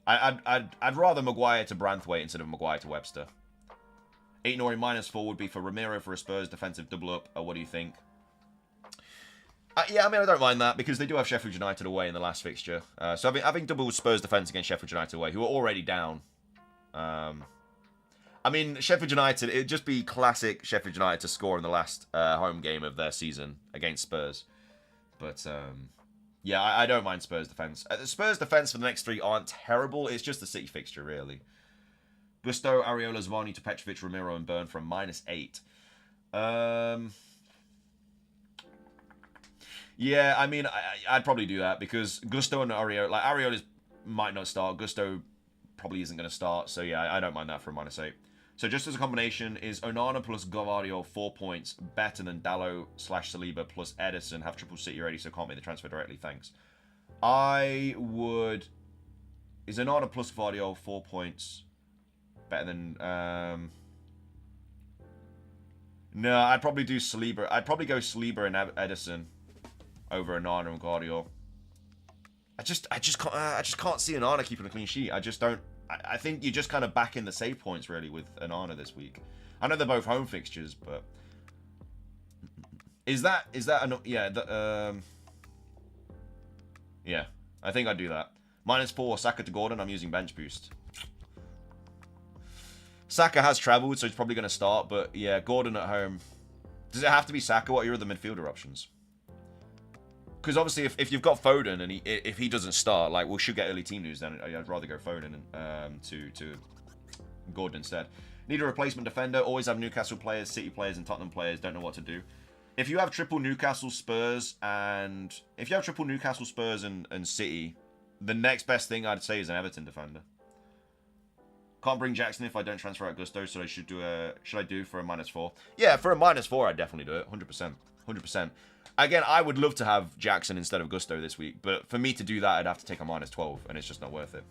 I'd rather Maguire to Branthwaite instead of Maguire to Webster. 8 Nori -4 would be for Romero for a Spurs defensive double up. What do you think? Yeah, I mean, I don't mind that because they do have Sheffield United away in the last fixture. So having double Spurs defense against Sheffield United away, who are already down. I mean, Sheffield United, it'd just be classic Sheffield United to score in the last home game of their season against Spurs. But, yeah, I don't mind Spurs defense. Spurs defense for the next 3 aren't terrible. It's just the City fixture, really. Gusto, Areola, Zvani to Petrovic, Romero, and Burn from -8. Yeah, I mean, I'd probably do that because Gusto and Areola, like Areola might not start. Gusto probably isn't going to start. So yeah, I don't mind that for a -8. So just as a combination, is Onana plus Gvardiol 4 points better than Dalot / Saliba plus Edison? Have triple City ready so can't make the transfer directly. Thanks. I would. Is Onana plus Gvardiol 4 points better than? No, I'd probably do Saliba. I'd probably go Saliba and Edison over Onana and Gvardiol. I just can't see Onana keeping a clean sheet. I I think you're just kind of back in the save points, really, with Onana this week. I know they're both home fixtures, but... Is that enough? Yeah, yeah, I think I'd do that. -4, Saka to Gordon. I'm using bench boost. Saka has travelled, so he's probably going to start. But yeah, Gordon at home. Does it have to be Saka? What are your other midfielder options? Because obviously, if you've got Foden and if he doesn't start, like we should get early team news, then I'd rather go Foden to Gordon instead. Need a replacement defender. Always have Newcastle players, City players, and Tottenham players. Don't know what to do. If you have triple Newcastle, Spurs, and City, the next best thing I'd say is an Everton defender. Can't bring Jackson if I don't transfer out Gusto, so should I do for a -4? Yeah, for a -4, I'd definitely do it. 100%. 100%. Again, I would love to have Jackson instead of Gusto this week, but for me to do that, I'd have to take a -12, and it's just not worth it.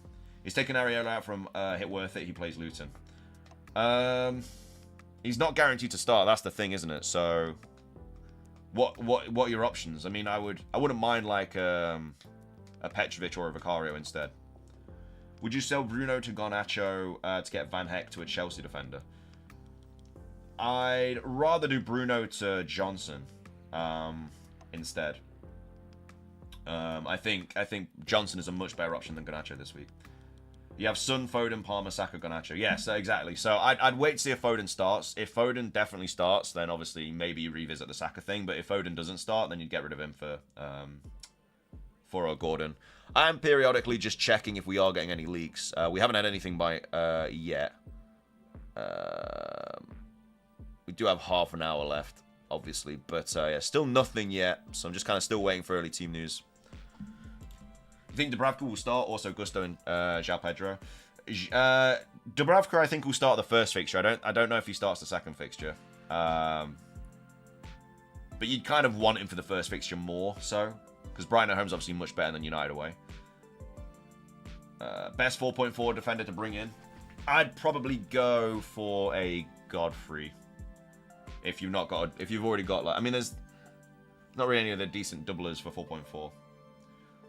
He's taken Ariel out from Hit Worth It. He plays Luton. He's not guaranteed to start. That's the thing, isn't it? So, what are your options? I mean, I wouldn't mind like a Petrovic or a Vicario instead. Would you sell Bruno to Garnacho to get Van Heck to a Chelsea defender? I'd rather do Bruno to Johnson instead. I think Johnson is a much better option than Garnacho this week. You have Son, Foden, Palmer, Saka, Garnacho. Yes, exactly. So I'd wait to see if Foden starts. If Foden definitely starts, then obviously maybe you revisit the Saka thing. But if Foden doesn't start, then you'd get rid of him for Gordon. I'm periodically just checking if we are getting any leaks. We haven't had anything by yet. We do have half an hour left, obviously. But yeah, still nothing yet. So I'm just kind of still waiting for early team news. I think Dubravka will start. Also Gusto and João Pedro. Dubravka, I think, will start the first fixture. I don't know if he starts the second fixture. But you'd kind of want him for the first fixture more so. Because Brighton at home is obviously much better than United away. Best 4.4 defender to bring in. I'd probably go for a Godfrey. If you've already got like, I mean, there's not really any of the decent doublers for 4.4.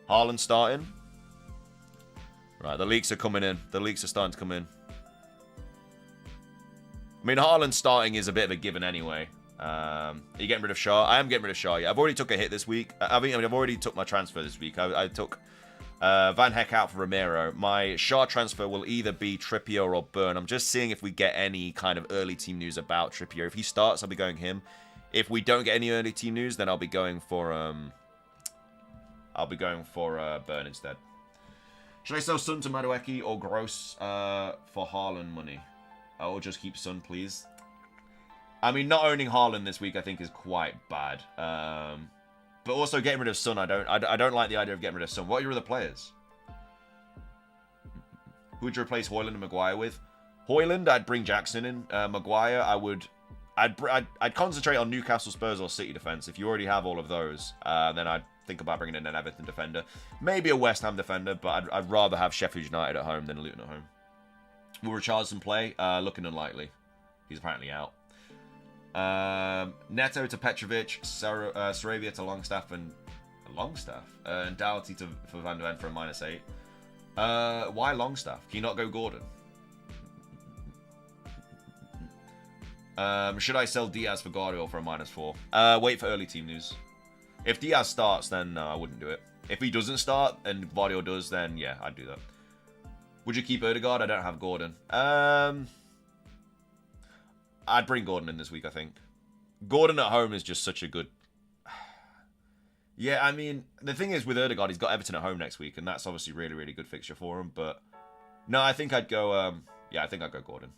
Haaland starting. Right, the leaks are coming in. The leaks are starting to come in. I mean, Haaland starting is a bit of a given anyway. Are you getting rid of Shaw? I am getting rid of Shaw. Yeah, I've already took a hit this week. I've already took my transfer this week. I took Van Heck out for Romero. My Shaw transfer will either be Trippier or Burn. I'm just seeing if we get any kind of early team news about Trippier. If he starts, I'll be going him. If we don't get any early team news, then I'll be going for Burn instead. Should I sell Son to Madueke or Gross for Haaland money? Or just keep Son, please. I mean, not owning Haaland this week, I think, is quite bad. But also getting rid of Son, I don't like the idea of getting rid of Son. What are your other players? Who would you replace Højlund and Maguire with? Højlund, I'd bring Jackson in. Maguire, I'd concentrate on Newcastle, Spurs, or City defense. If you already have all of those, then I'd think about bringing in an Everton defender, maybe a West Ham defender. But I'd rather have Sheffield United at home than Luton at home. Will Richarlison play? Looking unlikely. He's apparently out. Neto to Petrovic, Saravia to Longstaff and Doherty for Van de Ven for a -8. Why Longstaff? Can you not go Gordon? Should I sell Diaz for Guardiola for a -4? Wait for early team news. If Diaz starts, then no, I wouldn't do it. If he doesn't start and Guardiola does, then yeah, I'd do that. Would you keep Ødegaard? I don't have Gordon. I'd bring Gordon in this week, I think. Gordon at home is just such a good... Yeah, I mean, the thing is with Ødegaard, he's got Everton at home next week, and that's obviously really, really good fixture for him, but... No, I think I'd go... Yeah, I think I'd go Gordon.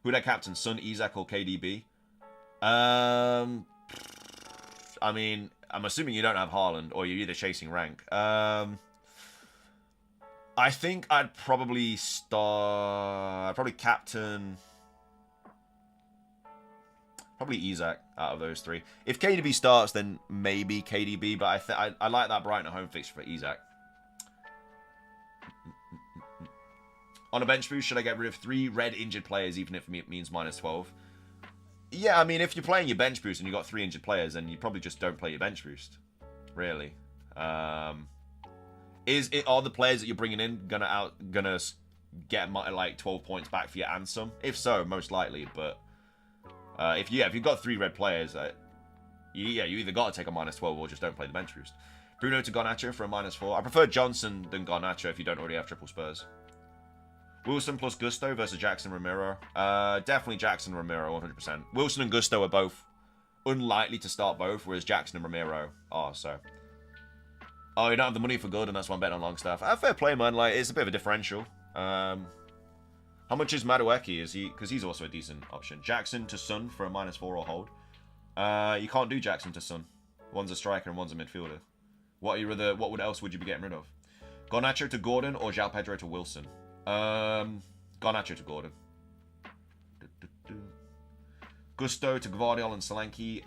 Who'd I captain? Son, Isak, or KDB? I mean, I'm assuming you don't have Haaland, or you're either chasing rank. I think I'd probably captain... Probably Isak out of those three. If KDB starts, then maybe KDB, but I like that Brighton at home fixture for Isak. On a bench boost, should I get rid of 3 red injured players, even if it means -12? Yeah, I mean, if you're playing your bench boost and you've got 3 injured players, then you probably just don't play your bench boost. Really. Are the players that you're bringing in gonna get like 12 points back for your and some. If so, most likely. But if you've got 3 red players, you either got to take a -12 or just don't play the bench boost. Bruno to Garnacho for a -4. I prefer Johnson than Garnacho if you don't already have triple Spurs. Wilson plus Gusto versus Jackson Romero. Definitely Jackson Romero, 100%. Wilson and Gusto are both unlikely to start both, whereas Jackson and Romero are, so. Oh, you don't have the money for good, and that's why I'm betting on Longstaff. Fair play, man. Like, it's a bit of a differential. How much is Madueke? Is he? Because he's also a decent option. Jackson to Son for a -4 or hold. You can't do Jackson to Son. One's a striker and one's a midfielder. What else would you be getting rid of? Garnacho to Gordon or João Pedro to Wilson? Garnacho to Gordon. Gusto to Gvardiol and Solanke.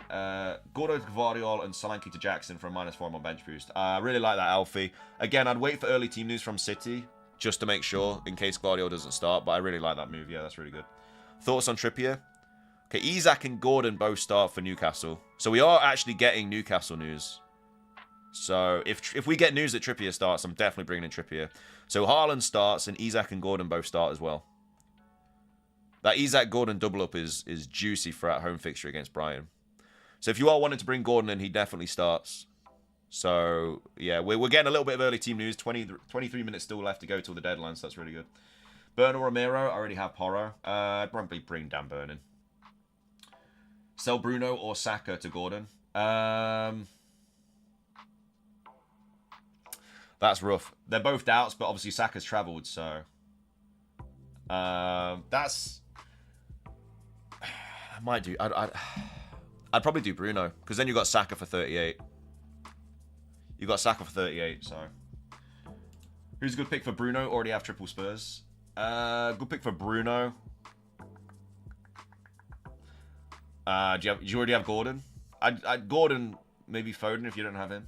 Gordo to Gvardiol and Solanke to Jackson for a -4 on bench boost. I really like that, Alfie. Again, I'd wait for early team news from City just to make sure in case Gvardiol doesn't start, but I really like that move. Yeah, that's really good. Thoughts on Trippier? Okay, Isak and Gordon both start for Newcastle. So we are actually getting Newcastle news. So if we get news that Trippier starts, I'm definitely bringing in Trippier. So Haaland starts and Isak and Gordon both start as well. That Isak-Gordon double-up is juicy for at home fixture against Brighton. So if you are wanting to bring Gordon in, he definitely starts. So, yeah, we're getting a little bit of early team news. 23 minutes still left to go till the deadline, so that's really good. Burn or Romero, I already have Porro. I'd probably bring Dan Burn in. Sell Bruno or Saka to Gordon. That's rough. They're both doubts, but obviously Saka's travelled, so... that's... I might do... I'd probably do Bruno, because then you got Saka for 38. You got Saka for 38, so... Who's a good pick for Bruno? Already have triple Spurs. Good pick for Bruno. Do you already have Gordon? I'd Gordon, maybe Foden if you don't have him.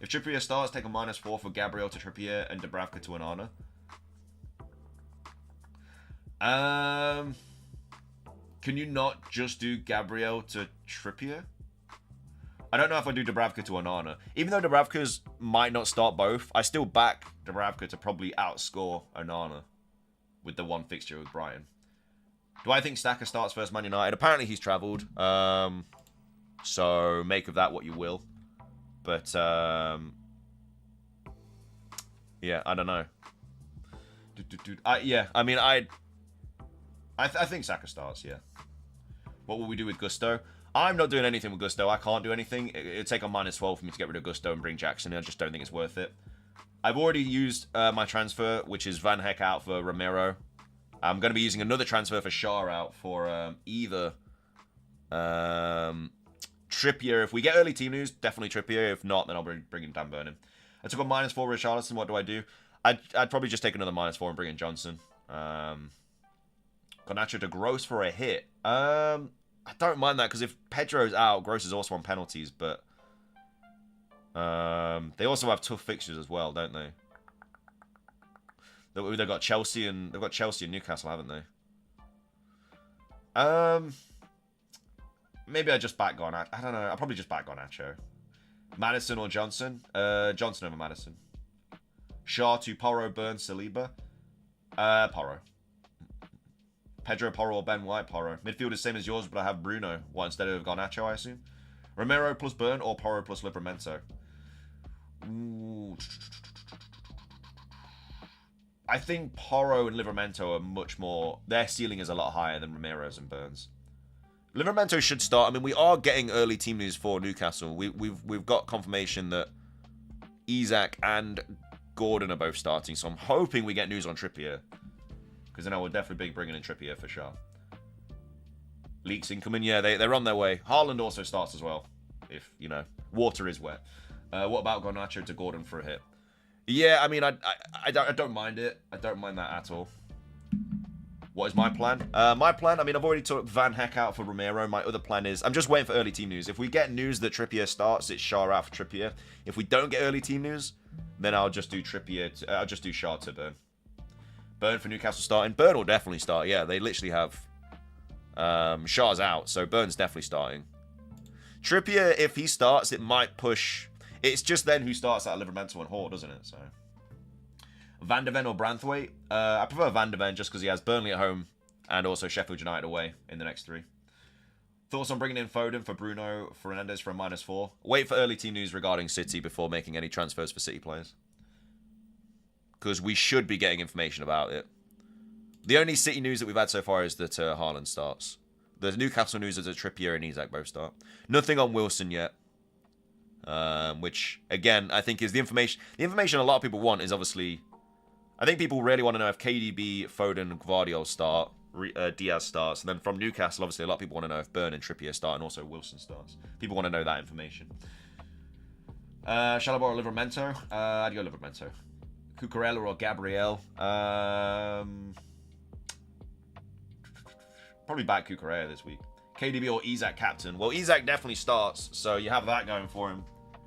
If Trippier starts, take a -4 for Gabriel to Trippier and Dubravka to Onana. Can you not just do Gabriel to Trippier? I don't know if I do Dubravka to Onana. Even though Dubravka's might not start both, I still back Dubravka to probably outscore Onana with the one fixture with Brighton. Do I think Saka starts versus Man United? Apparently he's travelled. So make of that what you will. But, yeah, I don't know. Yeah, I mean, I think Saka starts, yeah. What will we do with Gusto? I'm not doing anything with Gusto. I can't do anything. It'd take a -12 for me to get rid of Gusto and bring Jackson in. I just don't think it's worth it. I've already used my transfer, which is Van Heck out for Romero. I'm going to be using another transfer for Shaw out for either Trippier. If we get early team news, definitely Trippier. If not, then I'll bring in Dan Burn. I took a -4 Richarlison. What do I do? I'd probably just take another -4 and bring in Johnson. Garnacho to Gross for a hit. I don't mind that because if Pedro's out, Gross is also on penalties, but they also have tough fixtures as well, don't they? They've got Chelsea and Newcastle, haven't they? Maybe I just back Garnacho. I don't know. I'll probably just back Garnacho. Madison or Johnson? Johnson over Madison. Shaw to Porro, Burns, Saliba. Porro. Pedro, Porro, or Ben White, Porro. Midfield is same as yours, but I have Bruno. What, instead of Garnacho, I assume? Romero plus Burn or Porro plus Livramento? Ooh. I think Porro and Livramento are much more... Their ceiling is a lot higher than Romero's and Burns. Livramento should start. I mean, we are getting early team news for Newcastle. We've got confirmation that Isak and Gordon are both starting, so I'm hoping we get news on Trippier. Because then I would definitely be bringing in Trippier for sure. Leaks incoming. Yeah, they're on their way. Haaland also starts as well. If, you know, water is wet. What about Garnacho to Gordon for a hit? Yeah, I mean, I don't mind it. I don't mind that at all. What is my plan? My plan, I mean, I've already took Van Heck out for Romero. My other plan is, I'm just waiting for early team news. If we get news that Trippier starts, it's Shaw out for Trippier. If we don't get early team news, then I'll just do I'll just do Shaw to Burn. Burn for Newcastle starting. Burn will definitely start. Yeah, they literally have Shaw's out, so Burn's definitely starting. Trippier, if he starts, it might push. It's just then who starts out of Livramento and Hort, doesn't it? So Van der Ven or Branthwaite? I prefer Van der Ven just because he has Burnley at home and also Sheffield United away in the next 3. Thoughts on bringing in Foden for Bruno Fernandes for a -4? Wait for early team news regarding City before making any transfers for City players. Because we should be getting information about it. The only City news that we've had so far is that Haaland starts. The Newcastle news is that Trippier and Isak both start. Nothing on Wilson yet. Which, again, I think is the information. The information a lot of people want is obviously... I think people really want to know if KDB, Foden, and Gvardiol start. Diaz starts. And then from Newcastle, obviously, a lot of people want to know if Burn and Trippier start and also Wilson starts. People want to know that information. Shall I borrow Livramento? I'd go Livramento. Cucurella or Gabriel? Probably back Cucurella this week. KDB or Isak captain? Well, Isak definitely starts, so you have that going for him.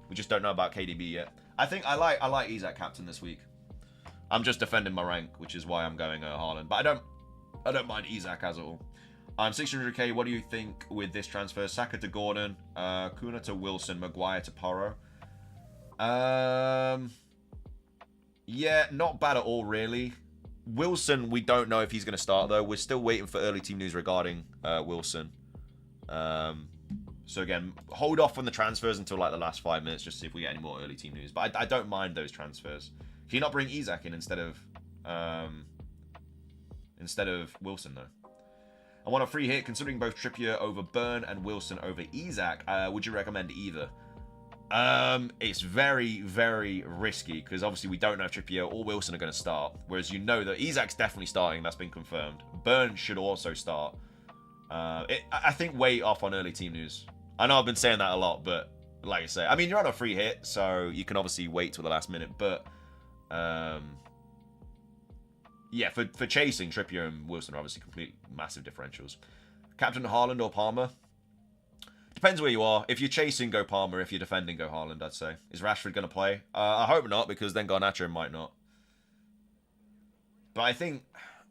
We just don't know about KDB yet. I think I like Isak captain this week. I'm just defending my rank, which is why I'm going Haaland. But I don't mind Isak as all. I'm 600k. What do you think with this transfer? Saka to Gordon, Kuna to Wilson, Maguire to Porro. Yeah, not bad at all, really. Wilson, we don't know if he's going to start, though. We're still waiting for early team news regarding Wilson. So, again, hold off on the transfers until, like, the last 5 minutes, just to see if we get any more early team news. But I don't mind those transfers. Can you not bring Isak in instead of Wilson, though? I want a free hit. Considering both Trippier over Burn and Wilson over Isak, would you recommend either? It's very, very risky because obviously we don't know if Trippier or Wilson are going to start. Whereas you know that Isak's definitely starting. That's been confirmed. Burn should also start. I think wait off on early team news. I know I've been saying that a lot, but like I say, I mean, you're on a free hit, so you can obviously wait till the last minute. But yeah, for chasing, Trippier and Wilson are obviously complete massive differentials. Captain Haaland or Palmer? Depends where you are. If you're chasing, go Palmer. If you're defending, go Haaland, I'd say. Is Rashford going to play? I hope not, because then Garnacho might not. But I think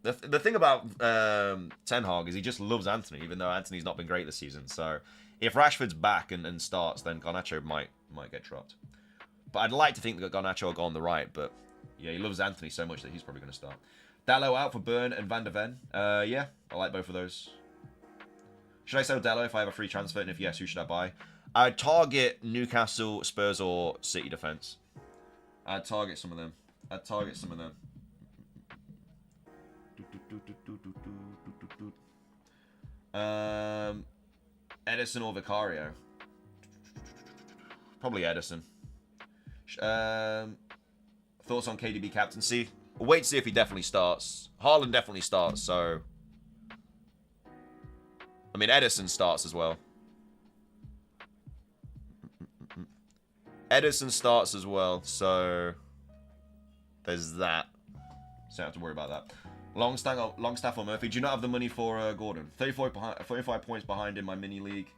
the thing about Ten Hag is he just loves Anthony, even though Anthony's not been great this season. So if Rashford's back and starts, then Garnacho might get dropped. But I'd like to think that Garnacho will go on the right, but yeah, he loves Anthony so much that he's probably going to start. Dallo out for Burn and Van der Ven. Yeah, I like both of those. Should I sell Dallo if I have a free transfer? And if yes, who should I buy? I'd target Newcastle, Spurs, or City defense. I'd target some of them. Edison or Vicario? Probably Edison. Thoughts on KDB captaincy? We'll wait to see if he definitely starts. Haaland definitely starts, so... I mean, Edison starts as well. Edison starts as well, so... There's that. So I don't have to worry about that. Longstaff or Murphy. Do you not have the money for Gordon? 35 points behind in my mini league.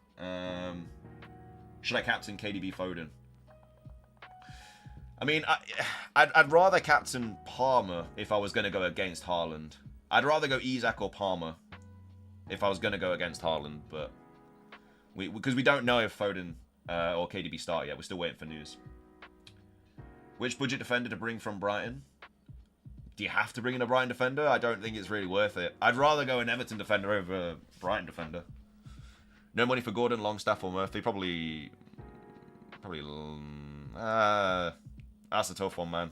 Should I captain KDB Foden? I mean, I'd rather captain Palmer if I was going to go against Haaland. I'd rather go Isak or Palmer if I was going to go against Haaland, but because we don't know if Foden or KDB start yet. We're still waiting for news. Which budget defender to bring from Brighton? Do you have to bring in a Brighton defender? I don't think it's really worth it. I'd rather go an Everton defender over a Brighton defender. No money for Gordon, Longstaff, or Murphy? Probably. That's a tough one, man.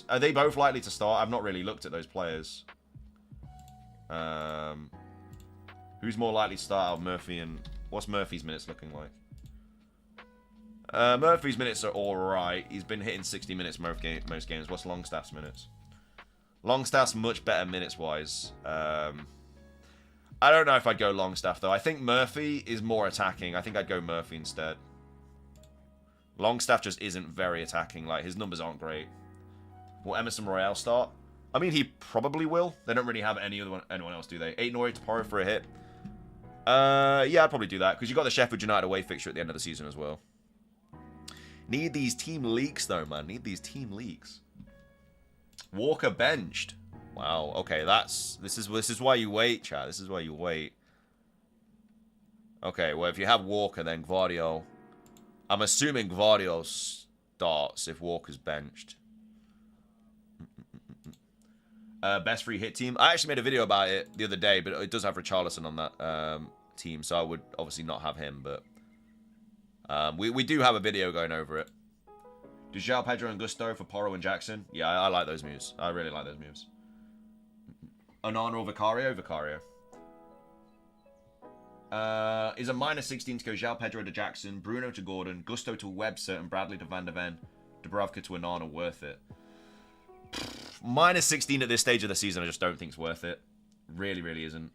Are they both likely to start? I've not really looked at those players. Who's more likely to start out of Murphy and what's Murphy's minutes looking like? Murphy's minutes are alright. He's been hitting 60 minutes most games. What's Longstaff's minutes? Longstaff's much better minutes-wise. I don't know if I'd go Longstaff, though. I think Murphy is more attacking. I think I'd go Murphy instead. Longstaff just isn't very attacking. Like, his numbers aren't great. Will Emerson Royale start? I mean, he probably will. They don't really have anyone else, do they? 8 to Porro for a hit. Yeah, I'd probably do that. Because you got the Sheffield United away fixture at the end of the season as well. Need these team leaks, though, man. Need these team leaks. Walker benched. Wow. Okay, this is why you wait, chat. This is why you wait. Okay, well, if you have Walker, then Gvardiol. I'm assuming Gvardiol starts if Walker's benched. Best free hit team. I actually made a video about it the other day, but it does have Richarlison on that team, so I would obviously not have him, but we do have a video going over it. Do João Pedro and Gusto for Porro and Jackson? Yeah, I like those moves. I really like those moves. Onana or Vicario? Vicario. Is a -16 to go João Pedro to Jackson, Bruno to Gordon, Gusto to Webster, and Bradley to Van der Ven, Dubravka to Onana worth it? -16 at this stage of the season, I just don't think it's worth it. Really, really isn't.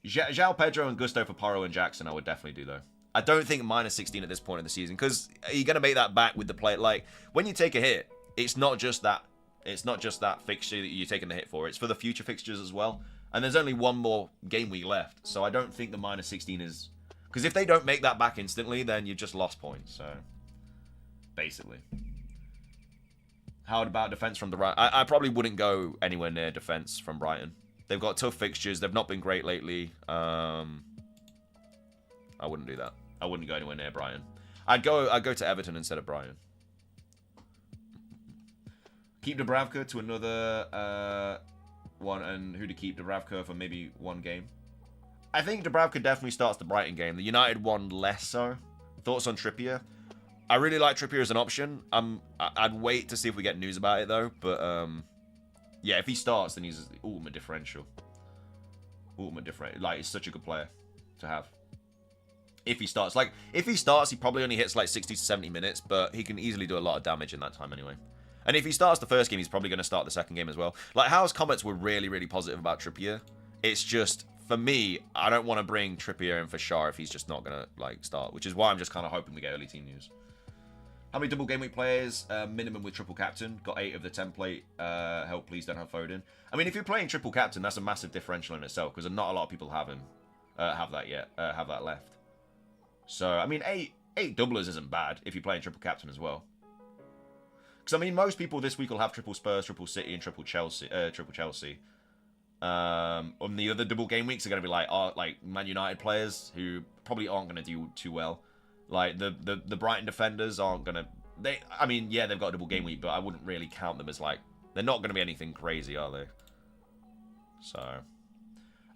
João Pedro and Gusto for Porro and Jackson, I would definitely do, though. I don't think -16 at this point in the season, because you're going to make that back with the play. Like, when you take a hit, it's not just that fixture that you're taking the hit for. It's for the future fixtures as well. And there's only one more game week left, so I don't think the -16 is... Because if they don't make that back instantly, then you've just lost points, so... Basically. How about defence from the right? I probably wouldn't go anywhere near defence from Brighton. They've got tough fixtures. They've not been great lately. I wouldn't do that. I wouldn't go anywhere near Brighton. I'd go to Everton instead of Brighton. Keep Dubravka to another one, and who to keep? Dubravka for maybe one game. I think Dubravka definitely starts the Brighton game. The United one less so. Thoughts on Trippier? I really like Trippier as an option. I'd wait to see if we get news about it though. But yeah, if he starts, then he's ultimate differential. Ultimate differential. Like, he's such a good player to have. If he starts, he probably only hits like 60 to 70 minutes, but he can easily do a lot of damage in that time anyway. And if he starts the first game, he's probably going to start the second game as well. Like, Howe's comments were really, really positive about Trippier. It's just, for me, I don't want to bring Trippier in for Shah if he's just not going to, like, start. Which is why I'm just kind of hoping we get early team news. How many double game week players? Minimum with triple captain. Got 8 of the template. Help, please don't have Foden. I mean, if you're playing triple captain, that's a massive differential in itself. Because not a lot of people have him. Have that yet. Have that left. So, I mean, 8 doublers isn't bad if you're playing triple captain as well. Because, I mean, most people this week will have triple Spurs, triple City, and triple Chelsea. On the other double game weeks are going to be like Man United players who probably aren't going to do too well. Like, the Brighton defenders aren't going to... I mean, yeah, they've got a double game week, but I wouldn't really count them as, like... They're not going to be anything crazy, are they? So...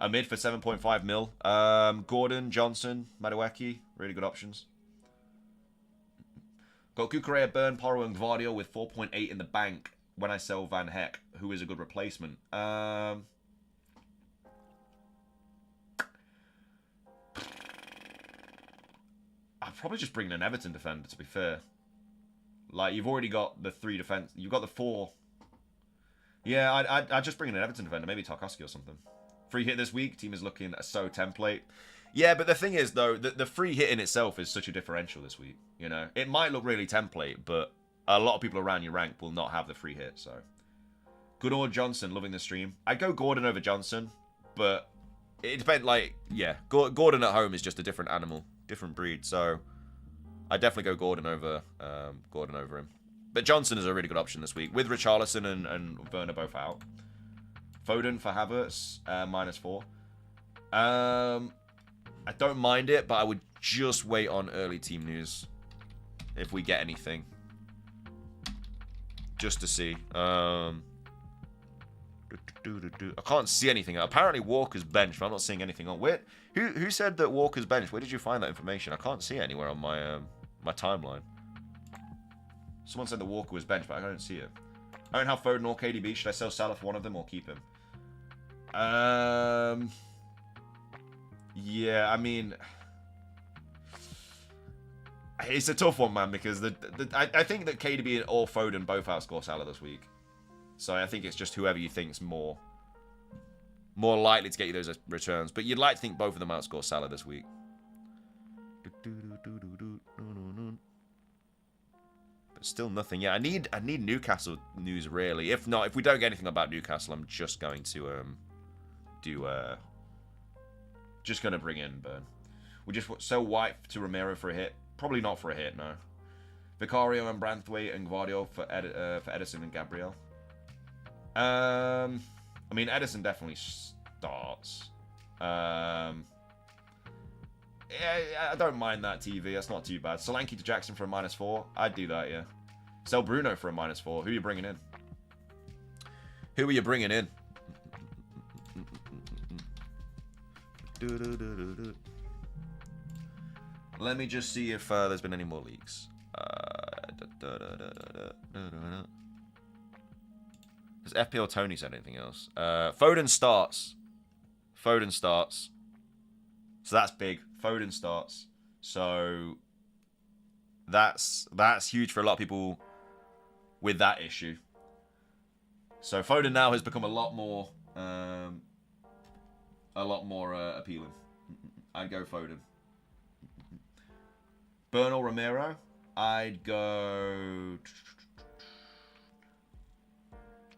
A mid for 7.5 mil. Gordon, Johnson, Madueke. Really good options. Got Kukurea, Burn, Porro, and Gvardiol with 4.8 in the bank when I sell Van Heck, who is a good replacement. I'll probably just bring in an Everton defender, to be fair. Like, you've already got the 3 defense. You've got the 4. Yeah, I'd just bring in an Everton defender. Maybe Tarkowski or something. Free hit this week. Team is looking so template. Yeah, but the thing is, though, the free hit in itself is such a differential this week. You know, it might look really template, but a lot of people around your rank will not have the free hit. So, good old Johnson, loving the stream. I'd go Gordon over Johnson, but it depends. Like, yeah, Gordon at home is just a different animal, different breed. So, I definitely go Gordon over him. But Johnson is a really good option this week with Richarlison and Werner both out. Foden for Havertz, -4. I don't mind it, but I would just wait on early team news if we get anything. Just to see. I can't see anything. Apparently Walker's bench, but I'm not seeing anything on. Where? Who said that Walker's bench? Where did you find that information? I can't see it anywhere on my my timeline. Someone said that Walker was bench, but I don't see it. I don't have Foden or KDB. Should I sell Salah for one of them or keep him? Yeah, I mean, it's a tough one, man, because I think that KDB or Foden both outscore Salah this week. So I think it's just whoever you think's more likely to get you those returns. But you'd like to think both of them outscore Salah this week. But still nothing. Yeah, I need Newcastle news really. If not, if we don't get anything about Newcastle, I'm just going to just going to bring in Burn. We just sell White to Romero for a hit. Probably not for a hit, no. Vicario and Branthwaite and Gvardiol for Edison and Gabriel. I mean, Edison definitely starts. Yeah, I don't mind that TV. That's not too bad. Solanke to Jackson for a -4. I'd do that, yeah. Sell Bruno for a -4. Who are you bringing in? Who are you bringing in? Let me just see if there's been any more leaks. Has FPL Tony said anything else? Foden starts. Foden starts. So that's big. Foden starts. So that's huge for a lot of people with that issue. So Foden now has become a lot more appealing. I'd go Foden. Burn or Romero? I'd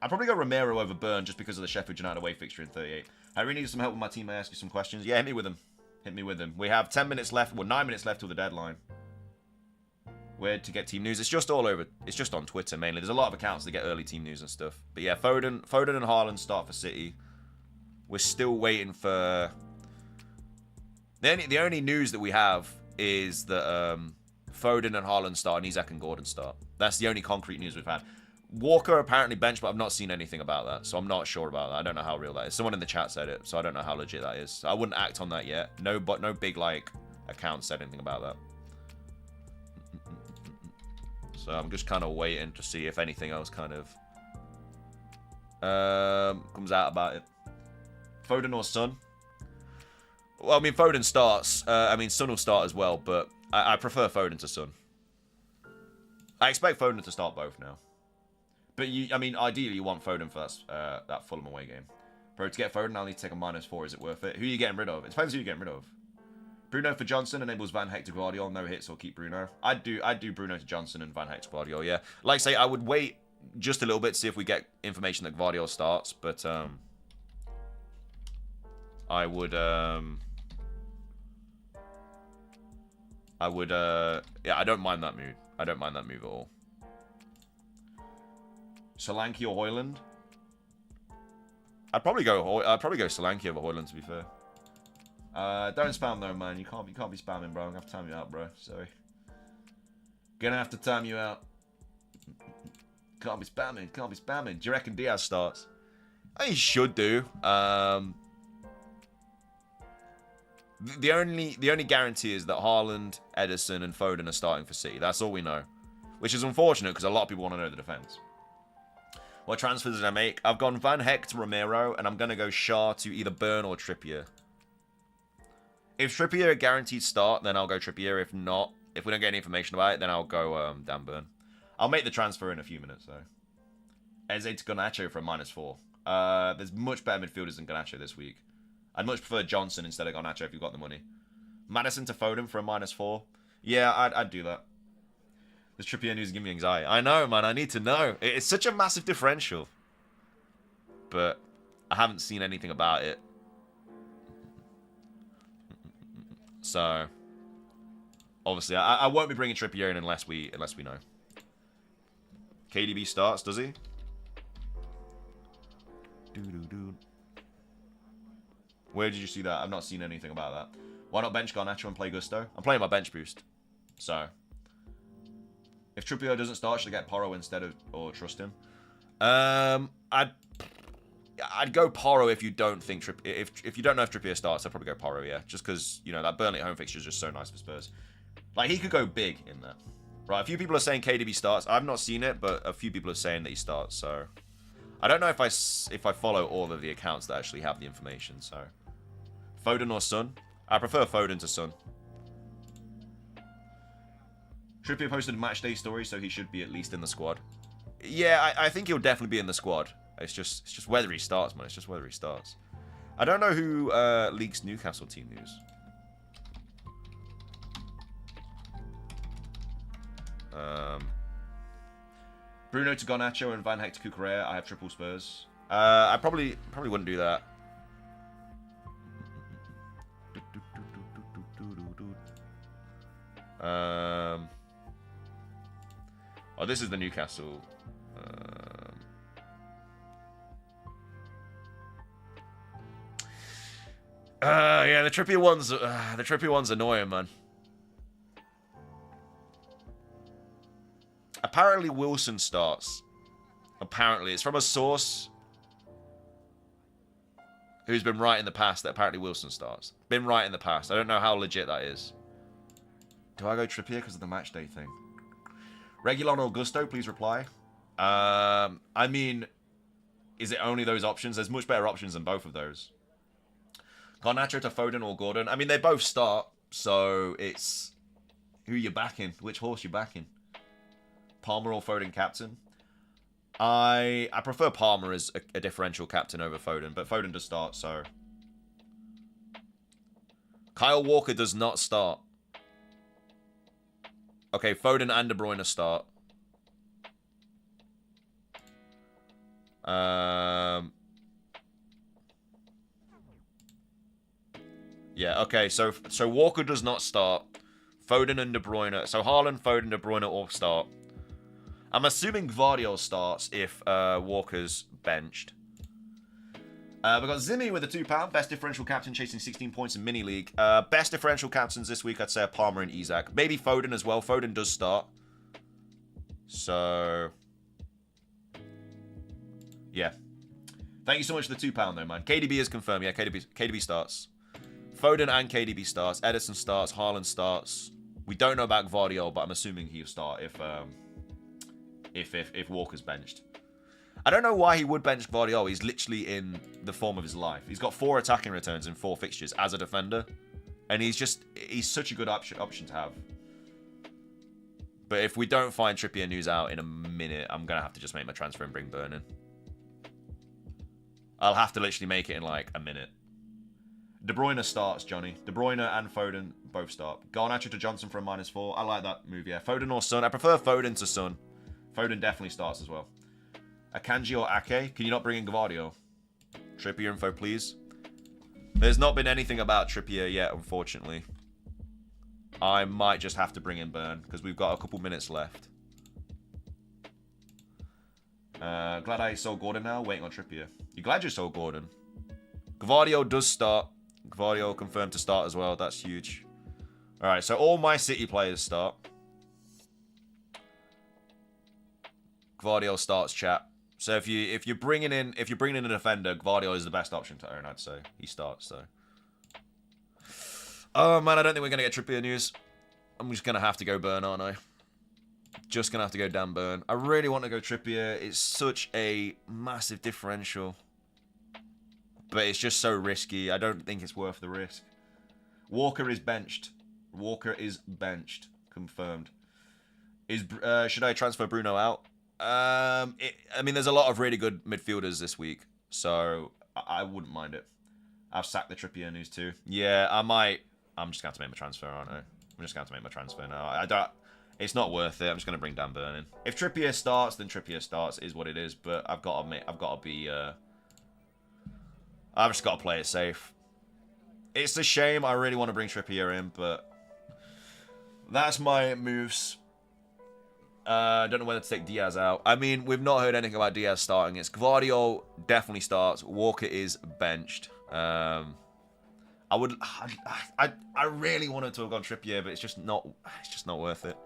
probably go Romero over Burn just because of the Sheffield United away fixture in 38. I really need some help with my team. I ask you some questions. Yeah, hit me with them. Hit me with them. We have 10 minutes left. Well, 9 minutes left till the deadline. Where to get team news? It's just all over. It's just on Twitter mainly. There's a lot of accounts that get early team news and stuff. But yeah, Foden and Haaland start for City. We're still waiting for... The only news that we have is that Foden and Haaland start and Isak and Gordon start. That's the only concrete news we've had. Walker apparently benched, but I've not seen anything about that, so I'm not sure about that. I don't know how real that is. Someone in the chat said it, so I don't know how legit that is. I wouldn't act on that yet. No big like account said anything about that. So I'm just kind of waiting to see if anything else kind of comes out about it. Foden or Son? Well, I mean, Foden starts. I mean, Son will start as well, but I prefer Foden to Son. I expect Foden to start both now. But, I mean, ideally, you want Foden for that Fulham away game. Bro, to get Foden, I'll need to take a -4. Is it worth it? Who are you getting rid of? It depends who you're getting rid of. Bruno for Johnson enables Van Hector Guardiola. No hits, or keep Bruno. I'd do Bruno to Johnson and Van Hector Guardiola, yeah. Like I say, I would wait just a little bit to see if we get information that Guardiola starts, but I would yeah, I don't mind that move. I don't mind that move at all. Solanke or Højlund? I'd probably go Solanke over Højlund, to be fair. Don't spam though, man. You can't be spamming, bro. I'm gonna have to time you out, bro. Sorry. Gonna have to time you out. Can't be spamming. Can't be spamming. Do you reckon Diaz starts? I think he should do. The only guarantee is that Haaland, Ederson, and Foden are starting for City. That's all we know, which is unfortunate because a lot of people want to know the defense. What transfers did I make? I've gone Van Hector to Romero, and I'm gonna go Shah to either Burn or Trippier. If Trippier a guaranteed start, then I'll go Trippier. If not, if we don't get any information about it, then I'll go Dan Burn. I'll make the transfer in a few minutes though. Eze to Garnacho for a -4. There's much better midfielders than Garnacho this week. I'd much prefer Johnson instead of Garnacho if you've got the money. Madison to Foden for a -4. Yeah, I'd do that. This Trippier news is giving me anxiety. I know, man. I need to know. It's such a massive differential. But I haven't seen anything about it. So, obviously, I won't be bringing Trippier in unless we know. KDB starts, does he? Where did you see that? I've not seen anything about that. Why not bench Garnacho and play Gusto? I'm playing my bench boost. So, if Trippier doesn't start, should I get Porro instead of, or trust him? I'd go Porro if you don't think if you don't know if Trippier starts, I'd probably go Porro, yeah. Just because, you know, that Burnley at home fixture is just so nice for Spurs. Like, he could go big in that. Right, a few people are saying KDB starts. I've not seen it, but a few people are saying that he starts, so I don't know if I follow all of the accounts that actually have the information, so Foden or Son? I prefer Foden to Son. Trippier posted a matchday story, so he should be at least in the squad. Yeah, I think he'll definitely be in the squad. It's just whether he starts, man. It's just whether he starts. I don't know who leaks Newcastle team news. Bruno to Garnacho and Van Hector Cucurella. I have triple Spurs. I probably wouldn't do that. Oh, this is the Newcastle. Yeah, the Trippier one's annoying, man. Apparently Wilson starts. Apparently, it's from a source. who's been right in the past that apparently Wilson starts. Been right in the past. I don't know how legit that is. Do I go Trippier because of the match day thing? Reguilon or Gusto, please reply. I mean, is it only those options? There's much better options than both of those. Garnacho to Foden or Gordon. I mean, they both start, so it's who you're backing, which horse you're backing. Palmer or Foden captain. I prefer Palmer as a differential captain over Foden, but Foden does start, so. Kyle Walker does not start. Okay, Foden and De Bruyne start. Yeah, okay, so Walker does not start. Foden and De Bruyne. So Haaland, Foden, De Bruyne all start. I'm assuming Gvardiol starts if Walker's benched. We've got Zimmy with a £2. Best differential captain chasing 16 points in mini league. Best differential captains this week, I'd say, are Palmer and Isak. Maybe Foden as well. Foden does start. So, yeah. Thank you so much for the £2 though, man. KDB is confirmed. Yeah, KDB starts. Foden and KDB starts. Edison starts. Haaland starts. We don't know about Gvardiol, but I'm assuming he'll start if Walker's benched. I don't know why he would bench Gvardiol. He's literally in the form of his life. He's got 4 attacking returns in 4 fixtures as a defender. And he's such a good option to have. But if we don't find Trippier news out in a minute, I'm going to have to just make my transfer and bring Burn in. I'll have to literally make it in like a minute. De Bruyne starts, Johnny. De Bruyne and Foden both start. Garnacho to Johnson for a -4. I like that move, yeah. Foden or Son. I prefer Foden to Son. Foden definitely starts as well. Akanji or Ake? Can you not bring in Gvardiol? Trippier info, please. There's not been anything about Trippier yet, unfortunately. I might just have to bring in Burn, because we've got a couple minutes left. Glad I sold Gordon now, waiting on Trippier. You glad you sold Gordon? Gvardiol does start. Gvardiol confirmed to start as well. That's huge. Alright, so all my City players start. Gvardiol starts, chat. So if you're bringing in a defender, Gvardiol is the best option to own, I'd say. He starts, so. Oh man, I don't think we're gonna get Trippier news. I'm just gonna have to go Burn, aren't I? Just gonna have to go Dan Burn. I really want to go Trippier. It's such a massive differential. But it's just so risky. I don't think it's worth the risk. Walker is benched. Walker is benched. Confirmed. Should I transfer Bruno out? I mean, there's a lot of really good midfielders this week, so I wouldn't mind it. I've sacked the Trippier news too. Yeah, I might. I'm just going to have to make my transfer, aren't I? I'm just going to have to make my transfer now. I don't. It's not worth it. I'm just going to bring Dan Burn in. If Trippier starts, then Trippier starts. It is what it is. But I've got to be. I've just got to play it safe. It's a shame. I really want to bring Trippier in, but that's my moves. I don't know whether to take Diaz out. I mean, we've not heard anything about Diaz starting. It's Gvardiol definitely starts. Walker is benched. I really wanted to have gone Trippier, but it's just not worth it.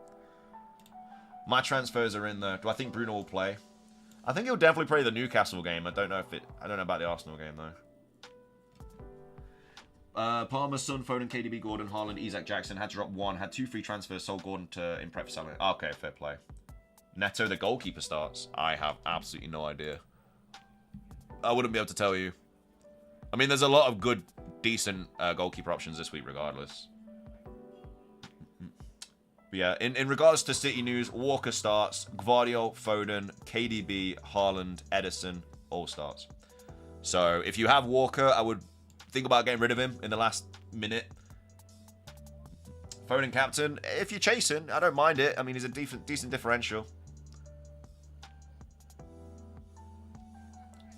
My transfers are in there. Do I think Bruno will play? I think he'll definitely play the Newcastle game. I don't know about the Arsenal game though. Palmer, Son, Foden, KDB, Gordon, Haaland, Isak, Jackson. Had to drop 1. Had 2 free transfers. Sold Gordon in prep for selling. Okay, fair play. Neto, the goalkeeper, starts. I have absolutely no idea. I wouldn't be able to tell you. I mean, there's a lot of good, decent goalkeeper options this week regardless. But yeah, in regards to City news, Walker starts. Gvardiol, Foden, KDB, Haaland, Edison, all starts. So if you have Walker, I would think about getting rid of him in the last minute. Foden captain. If you're chasing, I don't mind it. I mean, he's a decent differential.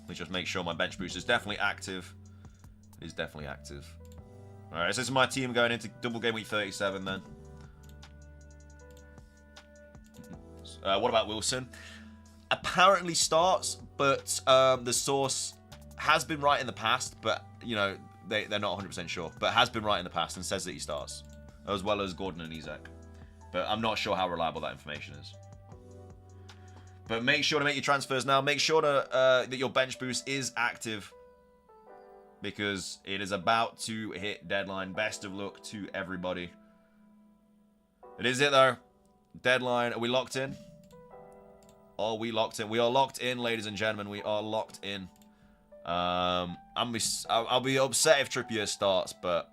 Let me just make sure my bench boost is definitely active. It is definitely active. Alright, so this is my team going into double game week 37 then. What about Wilson? Apparently starts, but the source has been right in the past, but, you know, they're not 100% sure. But has been right in the past and says that he starts. As well as Gordon and Isak. But I'm not sure how reliable that information is. But make sure to make your transfers now. Make sure to, that your bench boost is active. because it is about to hit deadline. Best of luck to everybody. It is it, though. Deadline. Are we locked in? Are we locked in? We are locked in, ladies and gentlemen. We are locked in. I'll be upset if Trippier starts, but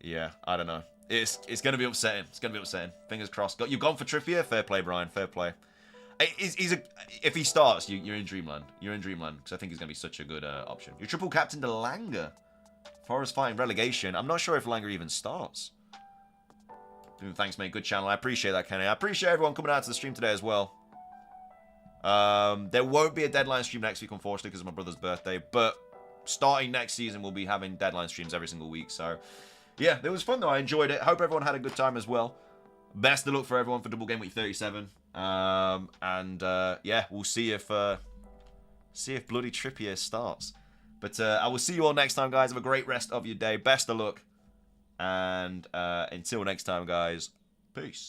yeah, I don't know. It's going to be upsetting. It's going to be upsetting. Fingers crossed. You've gone for Trippier? Fair play, Brian. Fair play. If he starts, you're in dreamland. You're in dreamland, because I think he's going to be such a good option. You're triple captain to Langer. Forest fighting relegation. I'm not sure if Langer even starts. Thanks, mate. Good channel. I appreciate that, Kenny. I appreciate everyone coming out to the stream today as well. There won't be a deadline stream next week, unfortunately, because of my brother's birthday. But starting next season, we'll be having deadline streams every single week. So, yeah, it was fun, though. I enjoyed it. Hope everyone had a good time as well. Best of luck for everyone for Double Game Week 37. Yeah, we'll see if bloody Trippier starts. But I will see you all next time, guys. Have a great rest of your day. Best of luck. And until next time, guys, peace.